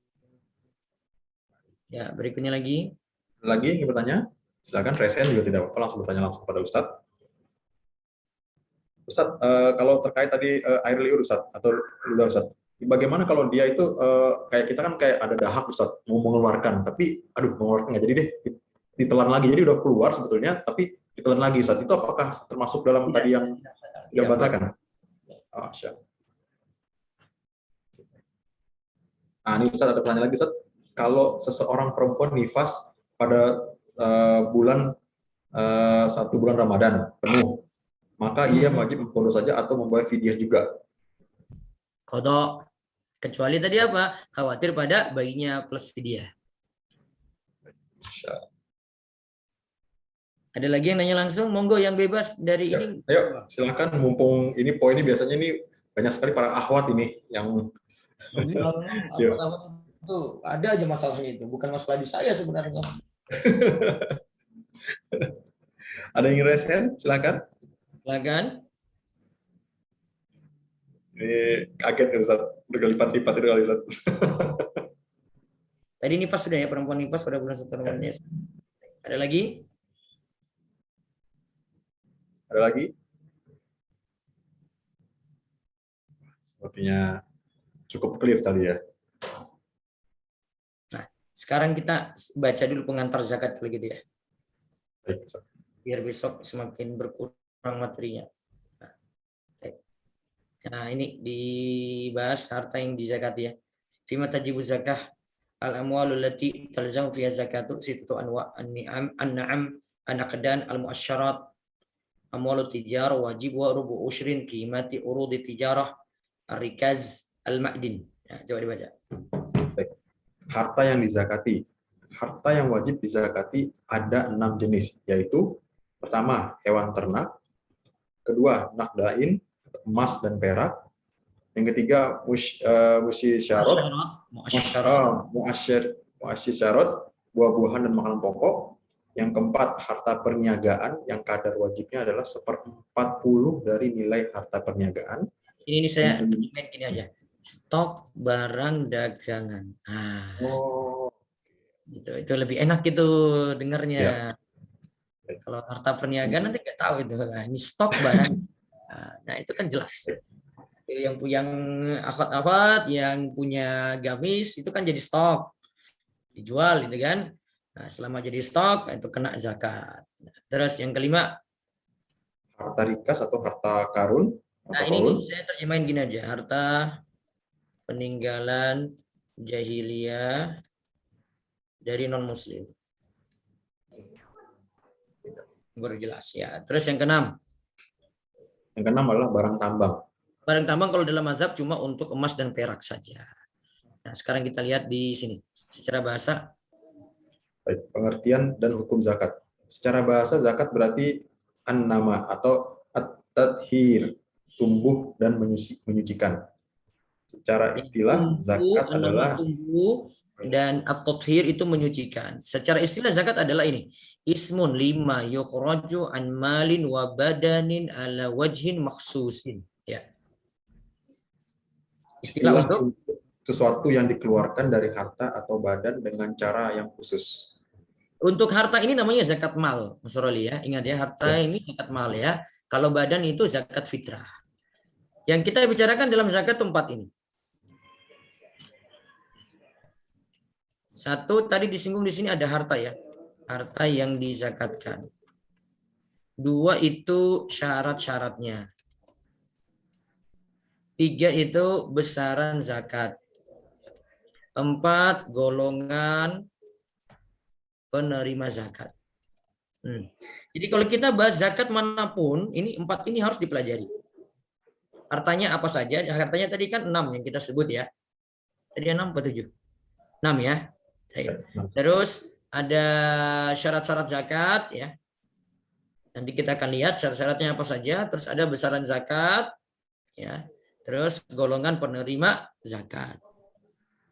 Ya, berikutnya lagi. Lagi yang bertanya? Silakan, resen juga tidak apa-apa, langsung bertanya langsung pada Ustadz. Ustadz, kalau terkait tadi air liur Ustadz, atau udah Ustadz, bagaimana kalau dia itu kayak kita kan kayak ada dahak Ustadz, mau mengeluarkan, tapi aduh mengeluarkan nggak jadi deh, ditelan lagi, jadi udah keluar sebetulnya, tapi ditelan lagi Ustadz, itu apakah termasuk dalam Tidak, tadi yang tidak batalkan? Oh, siap. Nah, ini Ustadz ada pertanyaan lagi Ustadz, kalau seseorang perempuan nifas pada bulan 1 bulan Ramadan penuh, maka ia wajib mengqadha saja atau membayar fidyah juga. Kodok. Kecuali tadi apa? Khawatir pada bayinya plus fidyah. Ada lagi yang nanya langsung? Monggo yang bebas dari Ya, ini. ayo silakan, mumpung ini poinnya biasanya ini banyak sekali para akhwat ini yang Apa itu ada aja masalahnya itu. Bukan masalah di saya sebenarnya. ada yang ingin raise hand? Silakan. Silakan. Ini kaget kan Ustaz, berkelipat-lipat itu kali Ustaz. Tadi nifas sudah ya, perempuan nifas pada bulan 1 Ramadan. Ya. Ada lagi? Ada lagi? Sepertinya cukup clear tadi ya. Nah, sekarang kita baca dulu pengantar zakat kalau gitu ya. Baik, Ustaz. Biar besok semakin berkurang materinya. Nah, ini dibahas harta yang dizakati ya. Fima tajibu zakah al-amwalul lati talzamu fiha zakatu sittatu anwa an-ni'am an-na'am an-naqdan al-mu'asyarat amwalut tijarah wajib wa rubu ushrin qimati urudi tijarah ar-rikaz al-ma'din. Ya, coba dibaca. Baik. Harta yang dizakati. Harta yang wajib dizakati ada 6 jenis, yaitu pertama, hewan ternak, kedua, nakdain, emas dan perak, yang ketiga, musyisyarat, muasyisyarat, buah-buahan dan makanan pokok, yang keempat, harta perniagaan, yang kadar wajibnya adalah 1/40 dari nilai harta perniagaan. Ini saya main gini aja. Stok barang dagangan. Nah, itu lebih enak gitu dengarnya. Ya. Kalau harta perniagaan nanti nggak tahu itu. Nah, ini stok barang. Nah, itu kan jelas. Yang akhwat-akhwat yang punya gamis itu kan jadi stok. Dijual gitu kan. Nah, selama jadi stok itu kena zakat. Terus yang kelima, harta rikas atau harta karun. Nah, ini saya terjemahin gini aja. Harta peninggalan jahiliyah dari non-muslim. Berjelas ya. Terus yang keenam. Yang keenam adalah barang tambang. Barang tambang kalau dalam mazhab cuma untuk emas dan perak saja. Nah, sekarang kita lihat di sini secara bahasa. Baik, pengertian dan hukum zakat. Secara bahasa zakat berarti an-nama atau at-tadhir, tumbuh dan menyucikan. Secara istilah zakat adalah tumbuh dan at-tathhir itu menyucikan. Secara istilah zakat adalah ini. Ismun lima yukhraju an malin wa badanin ala wajhin makhsusin. Ya. Istilah untuk sesuatu yang dikeluarkan dari harta atau badan dengan cara yang khusus. Untuk harta ini namanya zakat mal, Mas Roli ya. Ingat ya, harta ini zakat mal ya. Kalau badan itu zakat fitrah. Yang kita bicarakan dalam zakat tempat ini. Satu tadi disinggung di sini ada harta ya. Harta yang dizakatkan. Dua itu syarat-syaratnya. Tiga itu besaran zakat. Empat golongan penerima zakat. Jadi kalau kita bahas zakat manapun, ini empat ini harus dipelajari. Hartanya apa saja? Hartanya tadi kan 6 yang kita sebut ya. Tadi 6 atau 7? 6 ya. Terus ada syarat-syarat zakat ya. Nanti kita akan lihat syarat-syaratnya apa saja. Terus ada besaran zakat ya. Terus golongan penerima zakat.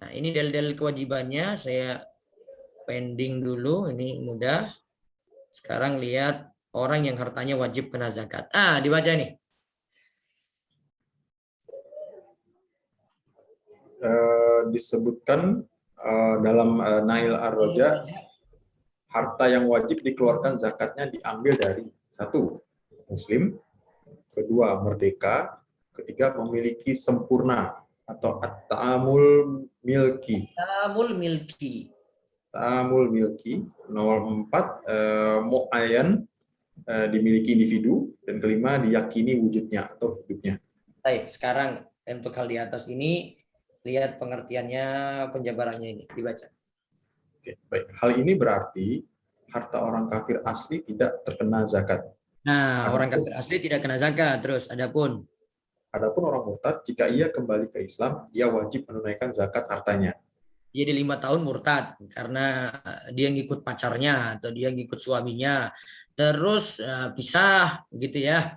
Nah, ini dalil-dalil kewajibannya saya pending dulu, ini mudah. Sekarang lihat orang yang hartanya wajib kena zakat. Dibaca nih. disebutkan dalam Nail Ar-Roja, harta yang wajib dikeluarkan zakatnya diambil dari satu, muslim, kedua, merdeka, ketiga, memiliki sempurna atau at-ta'amul milki. Tamul milki. Ta'amul milki. Nomor 4, mu'ayyan, dimiliki individu, dan kelima, diyakini wujudnya atau hidupnya. Baik, sekarang untuk hal di atas ini lihat pengertiannya, penjabarannya ini dibaca. Oke, baik. Hal ini berarti harta orang kafir asli tidak terkena zakat. Nah, Adapun- orang kafir asli tidak kena zakat. Terus adapun Adapun orang murtad, jika ia kembali ke Islam, ia wajib menunaikan zakat hartanya. dia di 5 tahun murtad karena dia ngikut pacarnya atau dia ngikut suaminya, terus pisah gitu ya.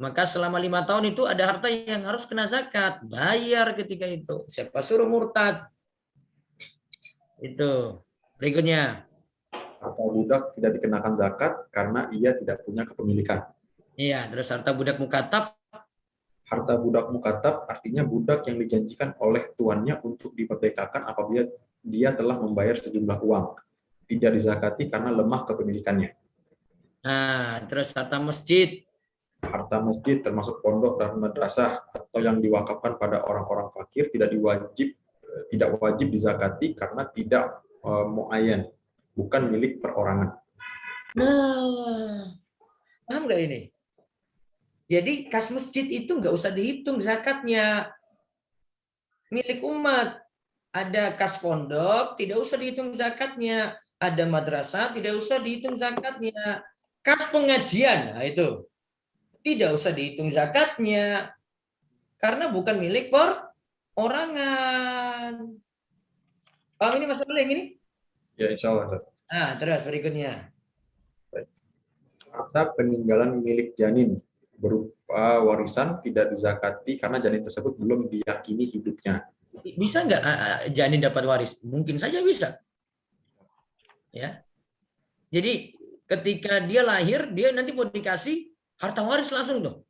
Maka selama 5 tahun itu ada harta yang harus kena zakat, bayar ketika itu. Siapa suruh murtad? Itu. Berikutnya. Harta budak tidak dikenakan zakat karena ia tidak punya kepemilikan. Iya, terus harta budak mukatab. Harta budak mukatab artinya budak yang dijanjikan oleh tuannya untuk dimerdekakan apabila dia telah membayar sejumlah uang. Tidak dizakati karena lemah kepemilikannya. Nah, terus harta masjid. Harta masjid termasuk pondok dan madrasah atau yang diwakafkan pada orang-orang fakir tidak wajib dizakati karena tidak muayyan, bukan milik perorangan. Nah, paham nggak ini? Jadi kas masjid itu nggak usah dihitung zakatnya, milik umat. Ada kas pondok, tidak usah dihitung zakatnya. Ada madrasah, tidak usah dihitung zakatnya. Kas pengajian, nah itu tidak usah dihitung zakatnya karena bukan milik perorangan. Paham ini masalah yang ini? Ya, insya Allah. Nah, terus berikutnya. Harta peninggalan milik janin berupa warisan tidak dizakati karena janin tersebut belum diyakini hidupnya. Bisa nggak janin dapat waris? Mungkin saja bisa. Ya. Jadi ketika dia lahir, dia nanti mau dikasih harta waris langsung dong.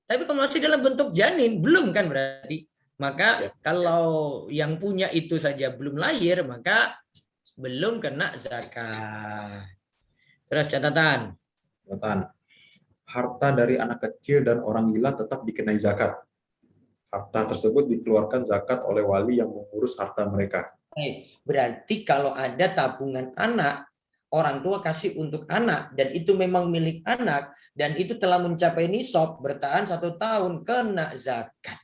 Tapi kalau masih dalam bentuk janin, belum kan berarti. Maka kalau yang punya itu saja belum lahir, maka belum kena zakat. Terus catatan. Harta dari anak kecil dan orang gila tetap dikenai zakat. Harta tersebut dikeluarkan zakat oleh wali yang mengurus harta mereka. Berarti kalau ada tabungan anak, orang tua kasih untuk anak, dan itu memang milik anak, dan itu telah mencapai nisab, bertahan 1 tahun, kena zakat.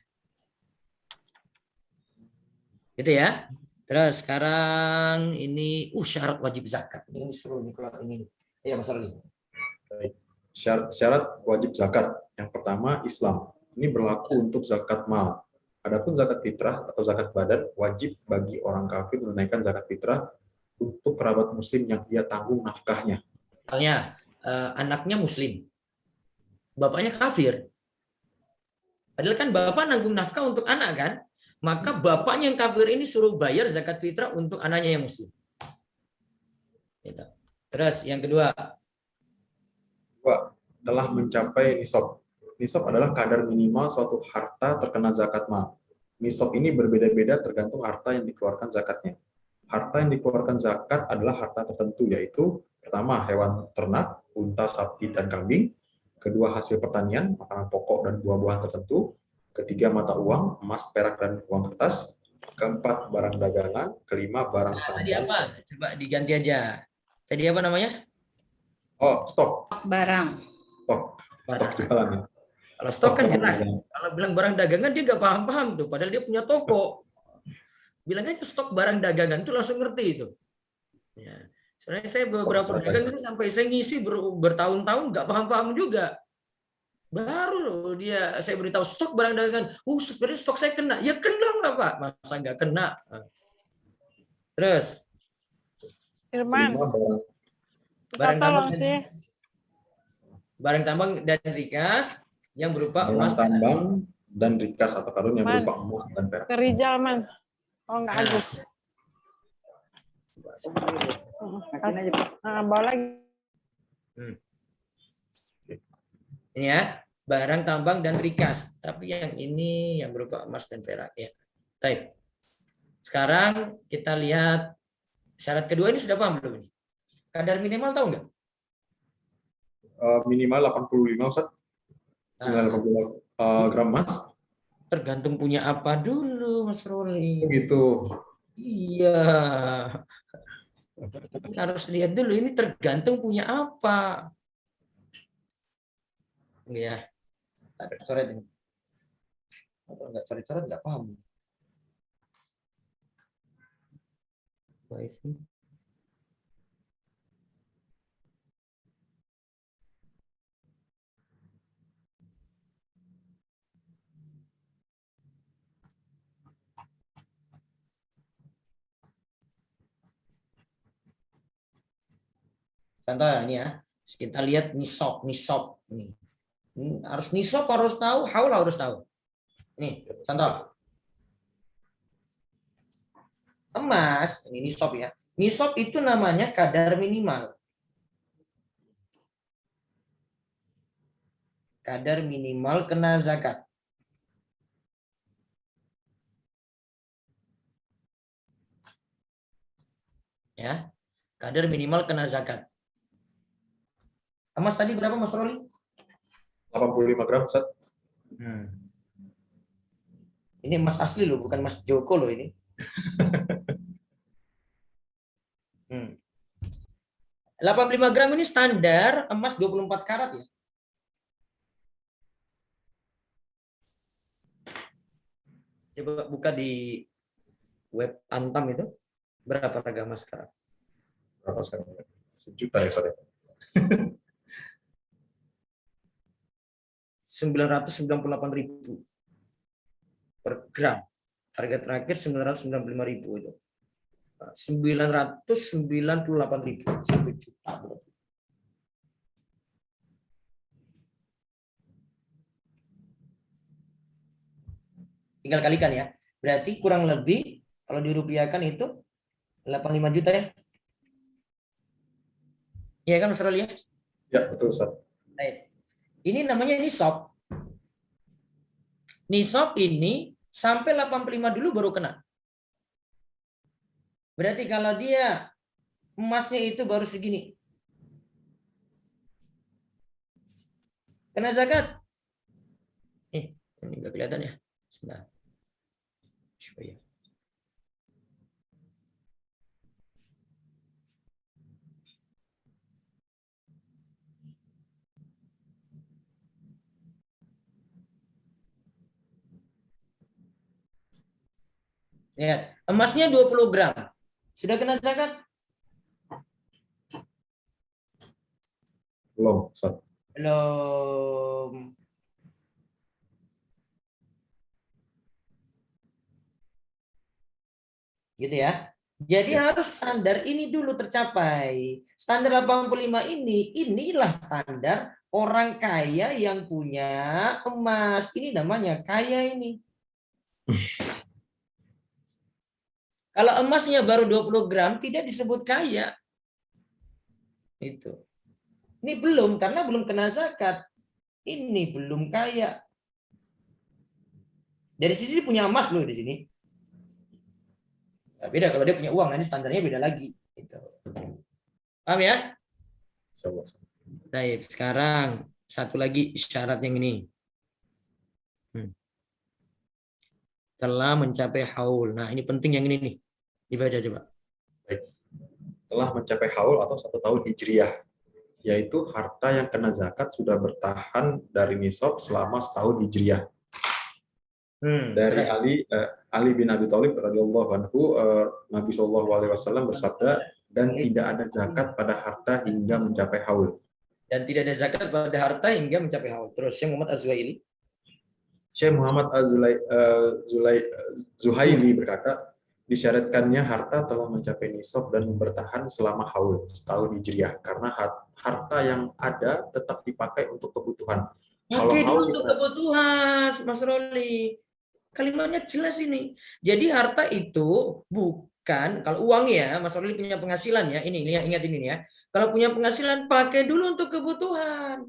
Gitu ya. Terus sekarang ini, syarat wajib zakat. Ini seru nih kalau ini. Ya, Mas Arli. Syarat wajib zakat. Yang pertama, Islam. Ini berlaku untuk zakat mal. Adapun zakat fitrah atau zakat badan wajib bagi orang kafir menunaikan zakat fitrah untuk kerabat muslim yang ia tanggung nafkahnya. Misalnya anaknya muslim, bapaknya kafir. Padahal kan bapak nanggung nafkah untuk anak kan? Maka bapaknya yang kafir ini suruh bayar zakat fitrah untuk anaknya yang muslim. Terus yang kedua. Telah mencapai nisab. Nisab adalah kadar minimal suatu harta terkena zakat mal. Nisab ini berbeda-beda tergantung harta yang dikeluarkan zakatnya. Harta yang dikeluarkan zakat adalah harta tertentu, yaitu pertama, hewan ternak, unta, sapi, dan kambing. Kedua, hasil pertanian, makanan pokok dan buah-buahan tertentu. Ketiga, mata uang, emas, perak, dan uang kertas. Keempat, barang dagangan. Kelima, barang tambang. Tadi apa? Coba diganti aja. Tadi apa namanya? Oh, stok. Barang. Stok jalan ya. Kalau stok kan jelas. Kalau bilang barang dagangan dia nggak paham-paham tuh. Padahal dia punya toko. Bilang aja stok barang dagangan itu langsung ngerti itu. Ya. Sebenarnya saya beberapa pedagang itu sampai saya ngisi bertahun-tahun nggak paham-paham juga. Baru saya beritahu stok barang dagangan. Sebenarnya stok saya kena. Ya kena nggak Pak? Masa nggak kena? Terus. Firman. Barang tambang dan rikas yang berupa emas, tambang dan rikas atau karun yang berupa emas dan perak. Kerijal man. Oh nggak Agus. Bawa lagi. Ini ya, barang tambang dan rikas. Tapi yang ini yang berupa emas dan perak ya. Baik. Sekarang kita lihat syarat kedua ini sudah paham belum? Kadar minimal tahu nggak? Minimal 85 Ustaz. Nah, 85 gram emas. tergantung punya apa dulu, Mas Roli. Begitu. Iya. Harus lihat dulu ini tergantung punya apa. Ya. Coret ini. Kalau nggak coret-coret nggak paham. Wifi. Contoh ini ya. Kita lihat nisab. Ini. Harus nisab harus tahu, haul harus tahu. Nih, contoh. Emas, ini nisab ya. Nisab itu namanya kadar minimal. Kadar minimal kena zakat. Ya. Kadar minimal kena zakat. Emas tadi berapa Mas Roli? 85 gram Ustaz. Ini emas asli loh, bukan Mas Joko loh ini. 85 gram ini standar emas 24 karat ya. Coba buka di web Antam itu berapa harga emas sekarang? Berapa sekarang? 1 juta ya Ustaz. 998.000 per gram. Harga terakhir 995.000 itu. 998.000 1 juta. Tinggal kalikan ya. Berarti kurang lebih kalau dirupiahkan itu 85 juta ya. Iya kan Mas Roli ya? Ya, betul Ustaz. Baik. Ini namanya nisab. Nisab ini sampai 85 dulu baru kena. Berarti kalau dia emasnya itu baru segini. Kena zakat. Ini enggak kelihatan ya. Sebentar. Supaya. Ya, emasnya 20 gram. Sudah kena zakat? Belum Ustaz. Belum. Gitu ya. Jadi harus standar ini dulu tercapai. Standar 85 inilah standar orang kaya yang punya emas. Ini namanya kaya ini. Kalau emasnya baru 20 gram tidak disebut kaya. Itu. Ini belum karena belum kena zakat. Ini belum kaya. Dari sisi punya emas loh di sini. Beda kalau dia punya uang, nanti standarnya beda lagi. Gitu. Paham ya? Baik, sekarang satu lagi syarat yang ini. Telah mencapai haul. Nah, ini penting yang ini nih. Dibaca coba. Baik. Telah mencapai haul atau 1 tahun hijriah, yaitu harta yang kena zakat sudah bertahan dari nisab selama setahun hijriah. Dari Ali bin Abi Thalib radhiyallahu anhu, Nabi Shallallahu alaihi wasallam bersabda, dan tidak ada zakat pada harta hingga mencapai haul. Dan tidak ada zakat pada harta hingga mencapai haul. Terus Syekh Muhammad Az-Zuhaili. Syekh Muhammad Az-Zuhaili berkata, disyaratkannya harta telah mencapai nisab dan bertahan selama haul setahun hijriah, karena harta yang ada tetap dipakai untuk kebutuhan. Oke, untuk kebutuhan, Mas Roli. Kalimatnya jelas ini. Jadi harta itu bukan, kalau uang ya, Mas Roli punya penghasilan ya, ini ingat ini ya. Kalau punya penghasilan pakai dulu untuk kebutuhan.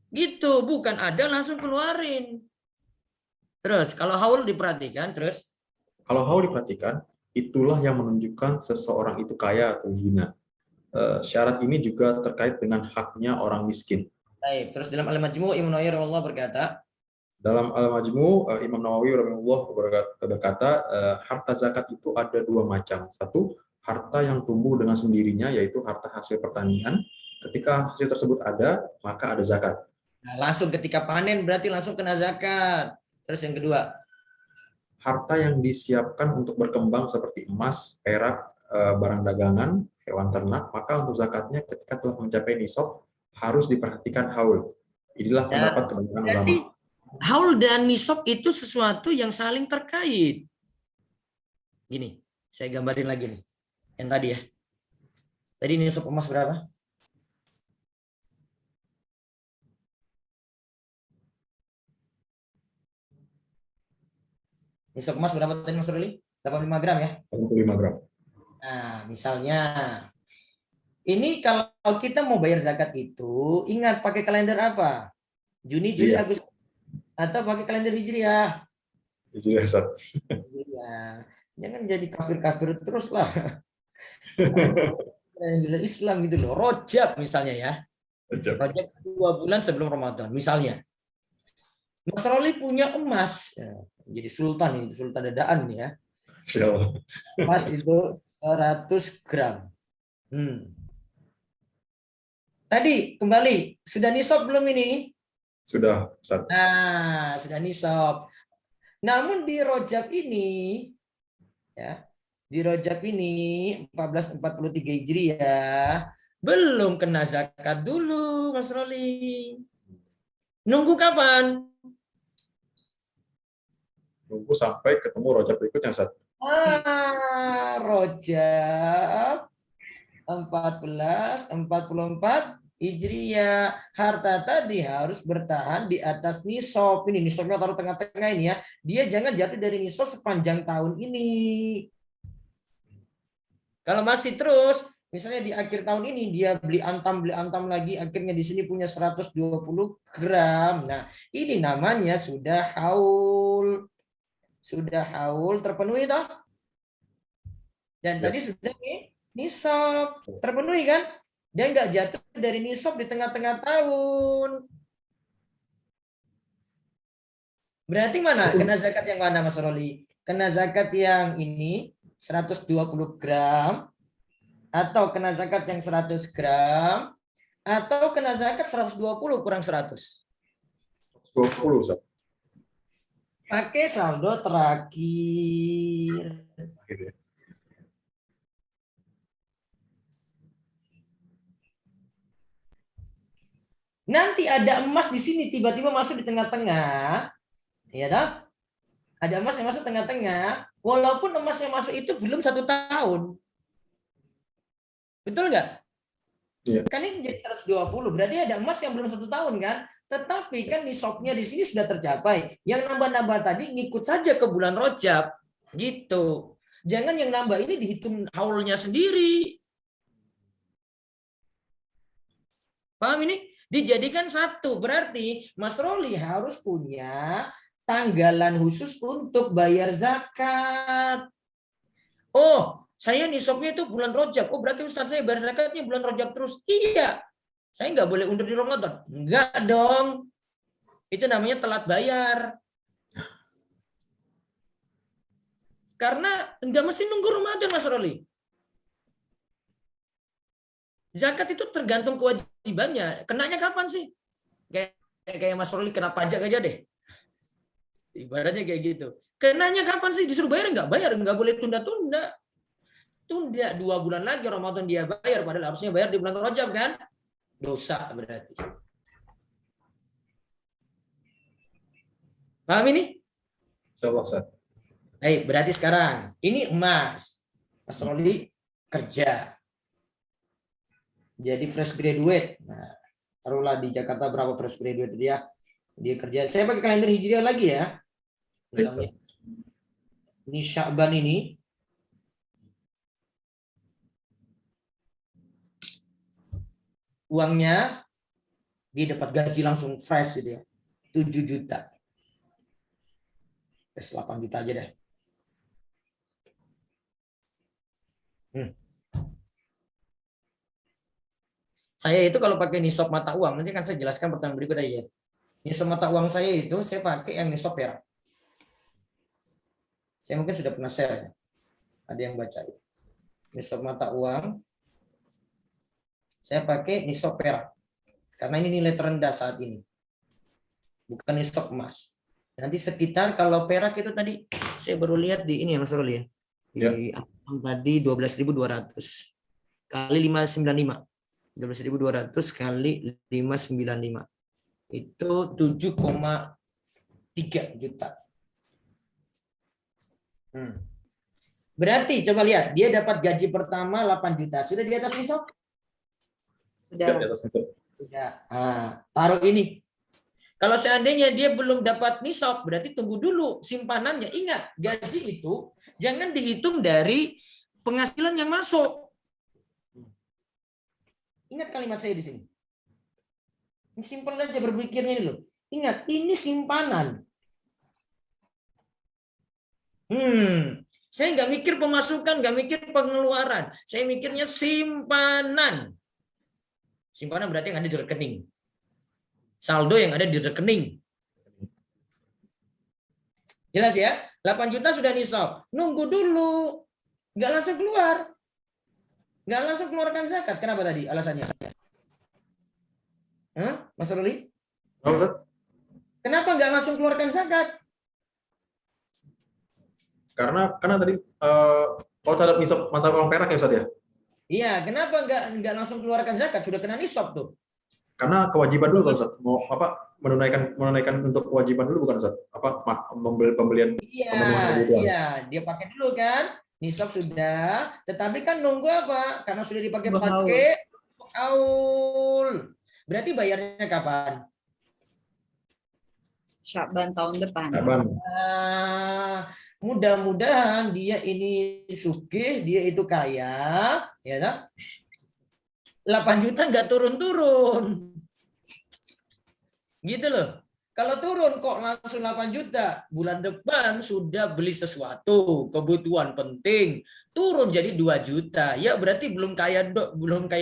Gitu, bukan ada langsung keluarin. Terus kalau haul diperhatikan, terus Kalau haul diperhatikan, itulah yang menunjukkan seseorang itu kaya atau hina. Syarat ini juga terkait dengan haknya orang miskin. baik. Terus dalam Al-Majmu' Imam Nawawi rahimahullah berkata, Dalam Al-Majmu, Imam Nawawi rahimahullah berkata, harta zakat itu ada dua macam. Satu, harta yang tumbuh dengan sendirinya, yaitu harta hasil pertanian. Ketika hasil tersebut ada, maka ada zakat. nah, langsung ketika panen berarti langsung kena zakat. Terus yang kedua, Harta yang disiapkan untuk berkembang seperti emas, perak, barang dagangan, hewan ternak, maka untuk zakatnya ketika telah mencapai nisab harus diperhatikan haul. Inilah ya, pendapat kebanyakan ulama. berarti haul dan nisab itu sesuatu yang saling terkait. Gini, saya gambarin lagi nih. Yang tadi ya. Tadi nisab emas berapa? Nisab emas berapa tadi Mas Ruli? 85 gram ya? 85 gram. Nah, misalnya ini kalau kita mau bayar zakat itu, ingat pakai kalender apa? Juni, Juli, Iya. Agustus. Atau pakai kalender Hijriah. Hijriah, Ustaz. Iya. Jangan jadi kafir-kafir terus lah. Islam gitu loh. Rojab misalnya ya. Rojab 2 bulan sebelum Ramadan. Misalnya. Mas Roli punya emas. Ya, jadi sultan ini, sultan dadaan nih ya. Insyaallah. Emas itu 100 gram. Tadi kembali, sudah nisab belum ini? Sudah, Ustaz. Nah, sudah nisab. Namun di Rojab ini, ya, di Rojab ini 1443 Hijriah belum kena zakat dulu, Mas Roli. Nunggu kapan? Nunggu sampai ketemu Rojab berikutnya, Ustaz. Rojab 1444 Hijriah. Harta tadi harus bertahan di atas nisab. Ini nisabnya taruh tengah-tengah ini ya. Dia jangan jatuh dari nisab sepanjang tahun ini. Kalau masih terus, misalnya di akhir tahun ini dia beli antam lagi, akhirnya di sini punya 120 gram. Nah, ini namanya sudah haul. Sudah haul terpenuhi toh? Dan tadi sudah nisab terpenuhi kan? Dia nggak jatuh dari nisab di tengah-tengah tahun. Berarti mana? Kena zakat yang mana Mas Roli? Kena zakat yang ini 120 gram atau kena zakat yang 100 gram atau kena zakat 120 kurang 100? 20, Ustaz. Pakai saldo terakhir. Nanti ada emas di sini tiba-tiba masuk di tengah-tengah, ya toh? Ada emas yang masuk tengah-tengah, walaupun emas yang masuk itu belum 1 tahun, betul nggak? Iya. Kan ini jadi 120, berarti ada emas yang belum 1 tahun kan? Tetapi kan nisabnya di sini sudah tercapai. Yang nambah-nambah tadi ngikut saja ke bulan Rojab, gitu. Jangan yang nambah ini dihitung haulnya sendiri. Paham ini? Dijadikan satu, berarti Mas Roli harus punya tanggalan khusus untuk bayar zakat. Oh, saya nisabnya itu bulan Rojab. Oh, berarti Ustaz saya bayar zakatnya bulan Rojab terus. Iya. Saya nggak boleh undur di Ramadan. Enggak dong. Itu namanya telat bayar. Karena nggak mesti nunggu Ramadan, Mas Roli. Zakat itu tergantung kewajibannya. Kenanya kapan sih? Kayak Mas Roli kena pajak aja deh. Ibaratnya kayak gitu. Kenanya kapan sih? Disuruh bayar nggak bayar, nggak boleh tunda-tunda. Tunda 2 bulan lagi Ramadan dia bayar, padahal harusnya bayar di bulan Rajab kan? Dosa berarti. Paham ini? Insyaallah, Ustaz. Baik, berarti sekarang ini emas. Mas Roli kerja. Jadi fresh graduate. Nah, taruhlah di Jakarta berapa fresh graduate dia? Dia kerja. Saya pakai kalender Hijriah lagi ya. Misalnya ini Sya'ban ini. Uangnya dia dapat gaji langsung fresh gitu ya. 7 juta. Tes 8 juta aja deh. Saya itu kalau pakai nisab mata uang, nanti kan saya jelaskan pertanyaan berikut aja. Nisab mata uang saya itu, saya pakai yang nisab perak. Saya mungkin sudah pernah share. Ada yang baca itu. Nisab mata uang, saya pakai nisab perak. Karena ini nilai terendah saat ini. Bukan nisab emas. Nanti sekitar kalau perak itu tadi, saya baru lihat di ini ya Mas Ruli. Di tadi 12.200 kali 595. 12.200 kali 595 itu 7,3 juta. Berarti coba lihat, dia dapat gaji pertama 8 juta. Sudah di atas nisab? Sudah. Sudah. Taruh ini. Kalau seandainya dia belum dapat nisab, berarti tunggu dulu simpanannya. Ingat, gaji itu jangan dihitung dari penghasilan yang masuk. Ingat kalimat saya di sini. Ini simpan aja berpikirnya ini loh. Ingat, ini simpanan. Saya nggak mikir pemasukan, nggak mikir pengeluaran. Saya mikirnya simpanan. Simpanan berarti yang ada di rekening. Saldo yang ada di rekening. Jelas ya? 8 juta sudah nisab. Nunggu dulu. Nggak langsung keluar. Nggak langsung keluarkan zakat. Kenapa tadi alasannya? Mas Ruli? Kenapa nggak langsung keluarkan zakat? Karena tadi terhadap nisab mata uang perak ya Ustaz ya? Iya, kenapa nggak langsung keluarkan zakat? Sudah kena nisab tuh. Karena kewajiban dulu kan Ustaz. Mau menunaikan untuk kewajiban dulu bukan Ustaz? Pembelian. Iya, dia pakai dulu kan? Nisab sudah, tetapi kan nunggu apa? Karena sudah dipakai haul. Berarti bayarnya kapan? Sya'ban tahun depan. Mudah-mudahan dia ini sugih, dia itu kaya, ya kan? 8 juta nggak turun-turun. Gitu loh. Kalau turun kok langsung 8 juta, bulan depan sudah beli sesuatu, kebutuhan penting, turun jadi 2 juta. Ya berarti belum kaya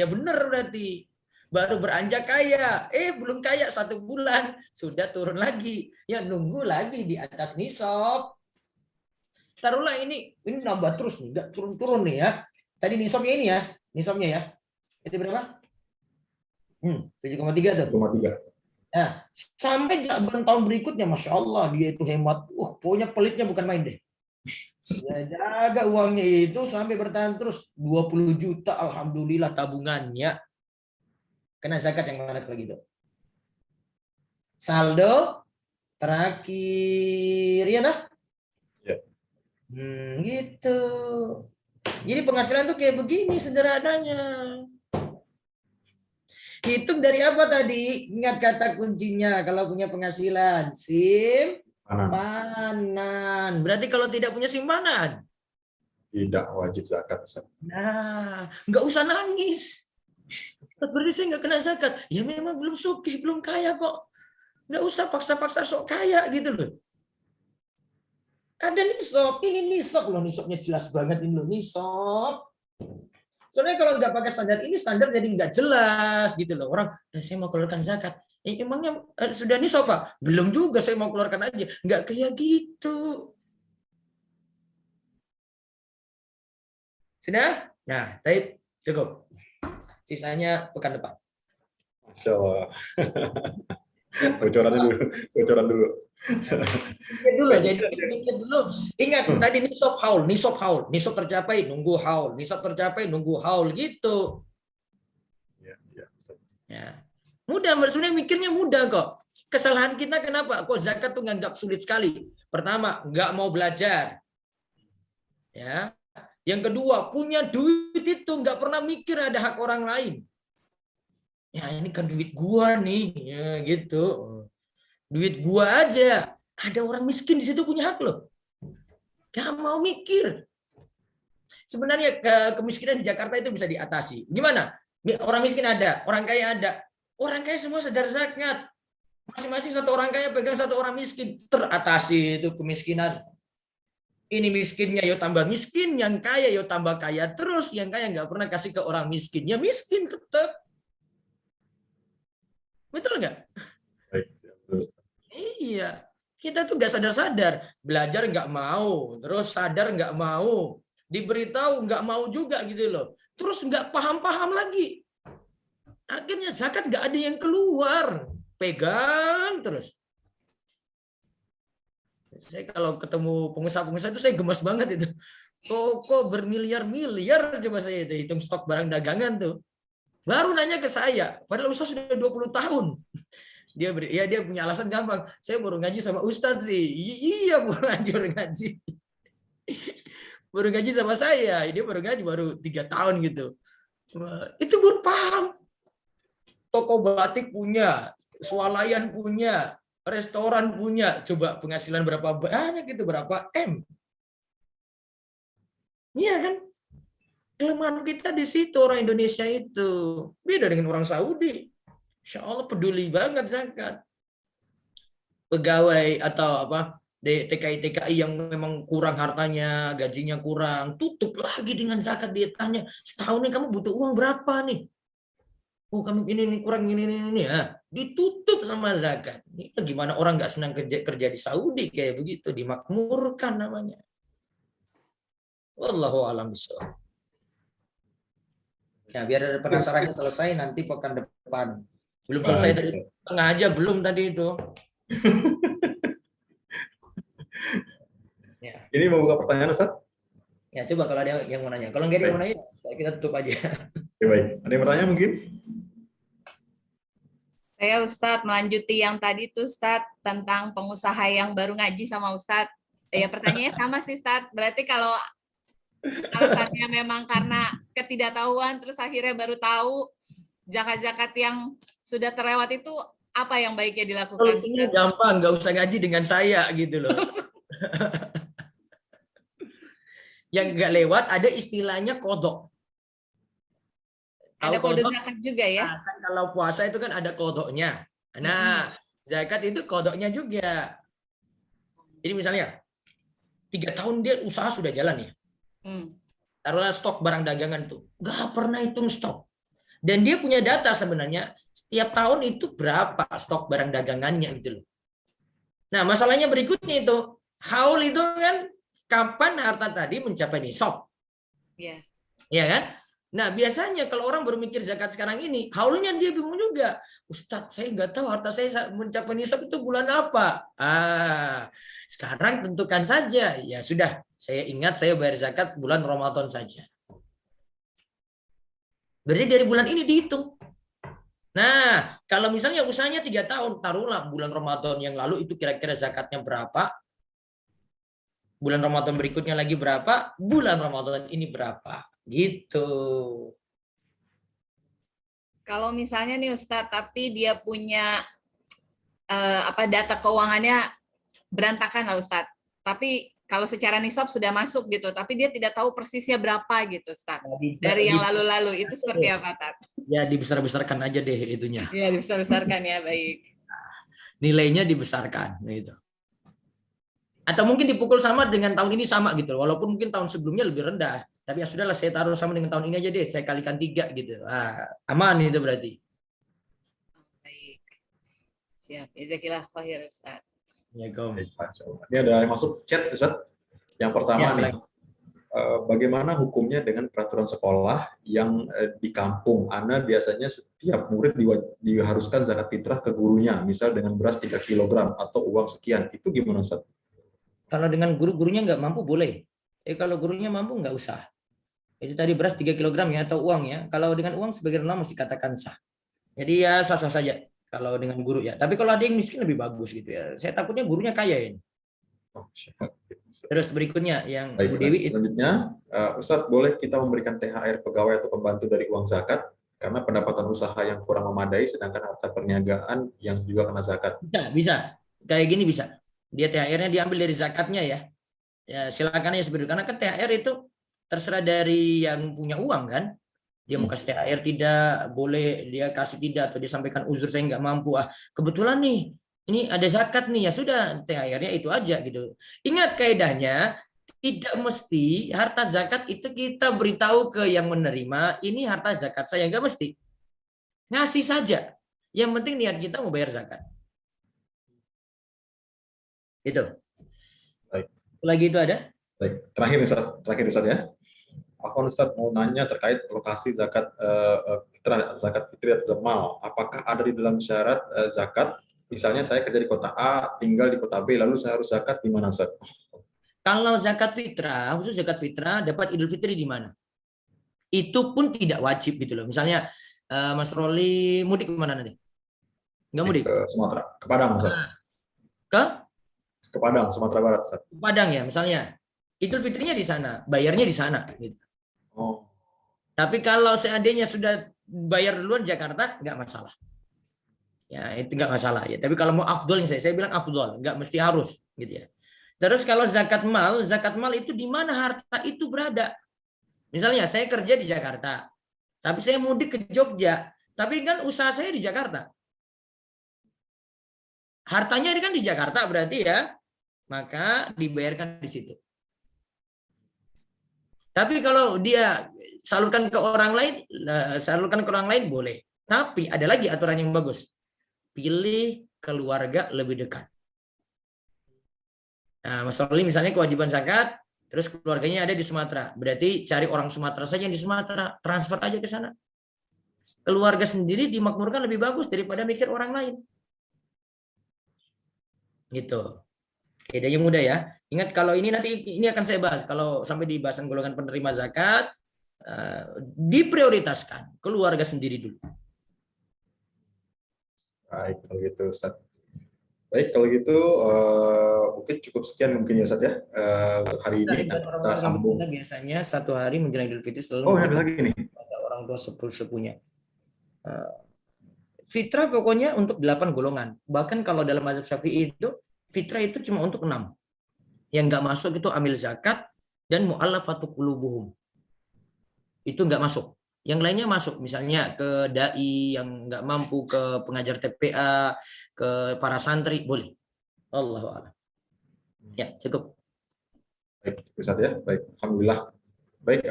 bener berarti. Baru beranjak kaya, belum kaya 1 bulan, sudah turun lagi. Ya nunggu lagi di atas nisab. Taruhlah ini nambah terus nih, enggak turun-turun nih ya. Tadi nisabnya ini ya, nisabnya ya. Itu berapa? 7,3 tuh. 7,3. Nah, sampai tahun berikutnya, Masya Allah, dia itu hemat. Pokoknya pelitnya bukan main deh. Ya, jaga uangnya itu sampai bertahan terus 20 juta, alhamdulillah tabungannya. Kena zakat yang mana lagi itu? Saldo terakhir, ya nah? Ya. Gitu. Jadi penghasilan tuh kayak begini sederhananya. Hitung dari apa tadi? Ingat kata kuncinya kalau punya penghasilan. Simpanan. Berarti kalau tidak punya simpanan? Tidak wajib zakat. Nah, nggak usah nangis. Berarti saya nggak kena zakat. Ya memang belum sugih, belum kaya kok. Nggak usah paksa-paksa sok kaya gitu loh. Ada nisab. Ini nisab loh. Nisabnya jelas banget ini loh. Nisab. Soalnya kalau nggak pakai standar ini, standar jadi nggak jelas gitu loh. Orang, saya mau keluarkan zakat. Emangnya sudah nisab Pak? Belum juga, saya mau keluarkan aja. Nggak kayak gitu. Sudah? Nah, taib cukup. Sisanya pekan depan. Masya Allah. Bocoran dulu. Ingat tadi nisab haul tercapai nunggu haul gitu. Ya. Mudah, sebenarnya mikirnya mudah kok. Kesalahan kita kenapa? Kok zakat tuh nganggap sulit sekali. Pertama, nggak mau belajar. Ya. Yang kedua, punya duit itu nggak pernah mikir ada hak orang lain. Ya ini kan duit gua nih, ya gitu. Duit gua aja. Ada orang miskin di situ punya hak loh. Gak mau mikir. Sebenarnya kemiskinan di Jakarta itu bisa diatasi. Gimana? Orang miskin ada, orang kaya ada. Orang kaya semua sadar zakat. Masing-masing satu orang kaya pegang satu orang miskin, teratasi itu kemiskinan. Ini miskinnya yo tambah miskin, yang kaya yo tambah kaya terus, yang kaya nggak pernah kasih ke orang miskin, ya miskin tetap. Betul nggak? Baik. Betul. Iya, kita tuh nggak sadar-sadar, belajar nggak mau, terus sadar nggak mau, diberitahu nggak mau juga gitu loh, terus nggak paham-paham lagi. Akhirnya zakat nggak ada yang keluar, pegang terus. Saya kalau ketemu pengusaha-pengusaha itu saya gemas banget itu. Kok bermiliar-miliar coba saya itu hitung stok barang dagangan tuh. Baru nanya ke saya, padahal Ustaz sudah 20 tahun. Dia punya alasan gampang. Saya baru ngaji sama Ustaz sih. Iya, baru ngaji. Baru ngaji sama saya. Dia baru ngaji baru 3 tahun gitu. Itu baru paham. Toko batik punya, swalayan punya, restoran punya. Coba penghasilan berapa banyak itu, berapa M. Iya kan? Kelemahan kita di situ orang Indonesia itu. Beda dengan orang Saudi. Insya Allah peduli banget zakat. Pegawai atau TKI yang memang kurang hartanya, gajinya kurang, tutup lagi dengan zakat. Dia tanya, setahun ini kamu butuh uang berapa nih? Oh, kamu ini kurang ini ya. Ditutup sama zakat. Ini gimana orang nggak senang kerja di Saudi kayak begitu, dimakmurkan namanya. Wallahu a'lam bishawab. Ya, biar penasarannya selesai nanti pekan depan. Belum selesai tadi, tengah aja belum tadi itu. Ya. Ini membuka pertanyaan, Ustaz? Ya, coba kalau ada yang mau nanya. Kalau nggak ada yang mau nanya, kita tutup aja. Ya, baik. Ada yang bertanya mungkin? Saya Ustadz melanjuti yang tadi tuh Ustadz tentang pengusaha yang baru ngaji sama Ustadz. Ya pertanyaannya sama sih Ustadz. Berarti kalau alasannya memang karena ketidaktahuan terus akhirnya baru tahu zakat-zakat yang sudah terlewat itu apa yang baiknya dilakukan? Solusinya gampang, nggak usah ngaji dengan saya gitu loh. Yang nggak lewat ada istilahnya kodok. Ada kode zakat juga ya? Nah, kan kalau puasa itu kan ada kodoknya. Nah, zakat itu kodoknya juga. Jadi misalnya 3 tahun dia usaha sudah jalan ya. Taruhlah stok barang dagangan tuh, nggak pernah hitung stok. Dan dia punya data sebenarnya setiap tahun itu berapa stok barang dagangannya gitu loh. Nah, masalahnya berikutnya itu, haul itu kan kapan harta tadi mencapai nisab. Iya. Iya kan? Nah, biasanya kalau orang baru mikir zakat sekarang ini, haulnya dia bingung juga. Ustadz, saya nggak tahu harta saya mencapai nisab itu bulan apa. Sekarang tentukan saja. Ya sudah, saya ingat saya bayar zakat bulan Ramadan saja. Berarti dari bulan ini dihitung. Nah, kalau misalnya usahanya 3 tahun, taruhlah bulan Ramadan yang lalu itu kira-kira zakatnya berapa, bulan Ramadan berikutnya lagi berapa, bulan Ramadan ini berapa. Gitu. Kalau misalnya nih Ustadz, tapi dia punya data keuangannya berantakan lah Ustadz. Tapi kalau secara nisab sudah masuk gitu, tapi dia tidak tahu persisnya berapa gitu Ustadz. Dari yang lalu-lalu itu seperti apa Tat? Ya dibesar-besarkan aja deh itunya. Ya dibesar-besarkan ya, baik. Nilainya dibesarkan gitu. Atau mungkin dipukul sama dengan tahun ini sama gitu, walaupun mungkin tahun sebelumnya lebih rendah. Tapi ya sudahlah saya taruh sama dengan tahun ini aja deh, saya kalikan 3 gitu. Aman itu berarti. Baik. Siap. Jazakallah khair Ustaz. Ya, Gom. Ini ada yang masuk chat Ustaz. Yang pertama nih, bagaimana hukumnya dengan peraturan sekolah yang di kampung? Ana biasanya setiap murid diharuskan zakat fitrah ke gurunya, misal dengan beras 3 kg atau uang sekian. Itu gimana Ustaz? Kalau dengan guru-gurunya nggak mampu boleh. Kalau gurunya mampu nggak usah. Itu tadi beras 3 kg ya atau uang ya. Kalau dengan uang sebagian ulama masih katakan sah. Jadi ya sah-sah saja kalau dengan guru ya. Tapi kalau ada yang miskin lebih bagus gitu ya. Saya takutnya gurunya kaya ini. Terus berikutnya yang Bu Dewi selanjutnya, Ustadz, boleh kita memberikan THR pegawai atau pembantu dari uang zakat karena pendapatan usaha yang kurang memadai sedangkan harta perniagaan yang juga kena zakat? Bisa. Kayak gini bisa. Dia THR-nya diambil dari zakatnya ya. Ya silakan ya sebenarnya karena kan THR itu terserah dari yang punya uang kan. Dia mau kasih THR tidak, boleh dia kasih tidak, atau dia sampaikan uzur saya nggak mampu. Kebetulan nih, ini ada zakat nih, ya sudah THR-nya itu aja gitu. Ingat kaidahnya, tidak mesti harta zakat itu kita beritahu ke yang menerima, ini harta zakat saya, nggak mesti. Ngasih saja. Yang penting niat kita mau bayar zakat. Itu. Baik. Lagi itu ada? Baik. Terakhir Ustaz ya. Aku Ustaz mau nanya terkait lokasi zakat zakat fitri atau zamal. Apakah ada di dalam syarat zakat? Misalnya saya kerja di kota A, tinggal di kota B, lalu saya harus zakat di mana Ustaz? Kalau zakat fitrah, khusus zakat fitrah dapat Idul Fitri di mana? Itu pun tidak wajib gitu loh. Misalnya Mas Roli mudik kemana nanti? Nggak mudik? Ke Sumatera, ke Padang Ustaz. Ke Padang, Sumatera Barat Ustaz. Ke Padang ya misalnya. Idul Fitrinya di sana, bayarnya di sana. Gitu. Oh. Tapi kalau seandainya sudah bayar duluan Jakarta, nggak masalah. Ya itu nggak masalah ya. Tapi kalau mau afdol, saya bilang afdol, nggak mesti harus gitu ya. Terus kalau zakat mal itu di mana harta itu berada. Misalnya saya kerja di Jakarta, tapi saya mudik ke Jogja, tapi kan usaha saya di Jakarta. Hartanya ini kan di Jakarta berarti ya, maka dibayarkan di situ. Tapi kalau dia salurkan ke orang lain boleh. Tapi ada lagi aturan yang bagus. Pilih keluarga lebih dekat. Nah, Mas Roli misalnya kewajiban zakat, terus keluarganya ada di Sumatera. Berarti cari orang Sumatera saja yang di Sumatera, transfer aja ke sana. Keluarga sendiri dimakmurkan lebih bagus daripada mikir orang lain. Gitu. Bedanya mudah ya. Ingat kalau ini nanti ini akan saya bahas. Kalau sampai di bahasan golongan penerima zakat, diprioritaskan keluarga sendiri dulu. Baik, kalau gitu Ustaz. Baik, kalau gitu mungkin cukup sekian mungkin ya Ustaz ya untuk hari ini. Kita sambung. Biasanya satu hari menjelang Idul Fitri selalu ada lagi nih. Ada orang tua sepupunya. Fitrah pokoknya untuk 8 golongan. Bahkan kalau dalam mazhab Syafi'i itu fitrah itu cuma untuk 6. Yang nggak masuk itu amil zakat dan mu'allafatu qulubuhum. Itu nggak masuk. Yang lainnya masuk, misalnya ke dai yang nggak mampu, ke pengajar TPA, ke para santri, boleh. Allahu a'lam. Ya, cukup. Baik, Ustaz ya. Baik, alhamdulillah. Baik,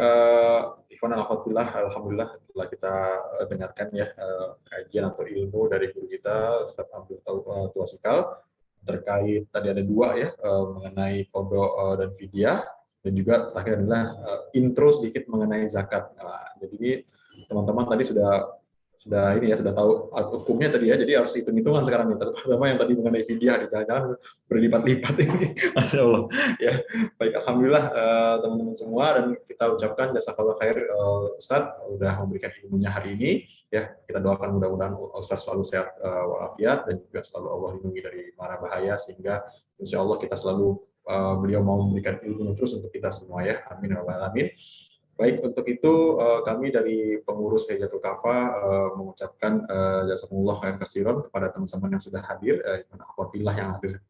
ikhwan alhamdulillah telah kita dengarkan ya kajian atau ilmu dari guru kita Ustaz Abdul Tuasikal terkait tadi ada 2 ya mengenai qada dan fidyah, dan juga terakhir adalah intro sedikit mengenai zakat. Jadi teman-teman tadi sudah ini ya, sudah tahu hukumnya tadi ya, jadi harus hitung-hitungan sekarang nih, terutama yang tadi mengenai fidyah, jangan-jangan berlipat-lipat ini. Masya Allah ya. Baik, alhamdulillah teman-teman semua, dan kita ucapkan jazakallah khair Ustadz sudah memberikan ilmunya hari ini ya. Kita doakan mudah-mudahan Ustadz selalu sehat walafiat, dan juga selalu Allah lindungi dari mara bahaya, sehingga insya Allah kita selalu beliau mau memberikan ilmu terus untuk kita semua ya. Amin ya rabbal alamin. Baik, untuk itu kami dari pengurus Hijatul Kafa mengucapkan jazakumullah khairan katsiran kepada teman-teman yang sudah hadir, alhamdulillah yang hadir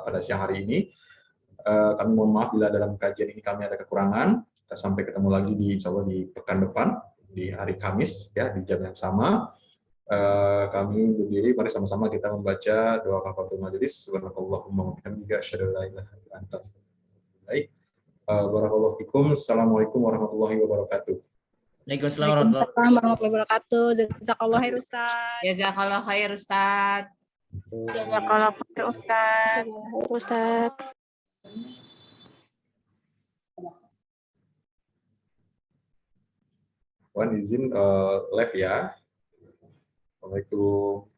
pada siang hari ini. Kami mohon maaf bila dalam kajian ini kami ada kekurangan. Kita sampai ketemu lagi insya Allah di pekan depan, di hari Kamis ya, di jam yang sama. Kami berdiri, mari sama-sama kita membaca doa kafaratul majelis. Subhanakallahumma wa bihamdika asyhadu an la ilaha illa anta astaghfiruka wa atubu ilaik. Barakallahu fikum. Assalamualaikum warahmatullahi wabarakatuh. Waalaikumsalam warahmatullahi wabarakatuh. Jazakallah khair Ustaz. Jazakallah khair Ustaz. Jazakallah khair Ustaz. Ustaz. Wan izin live ya. Assalamualaikum.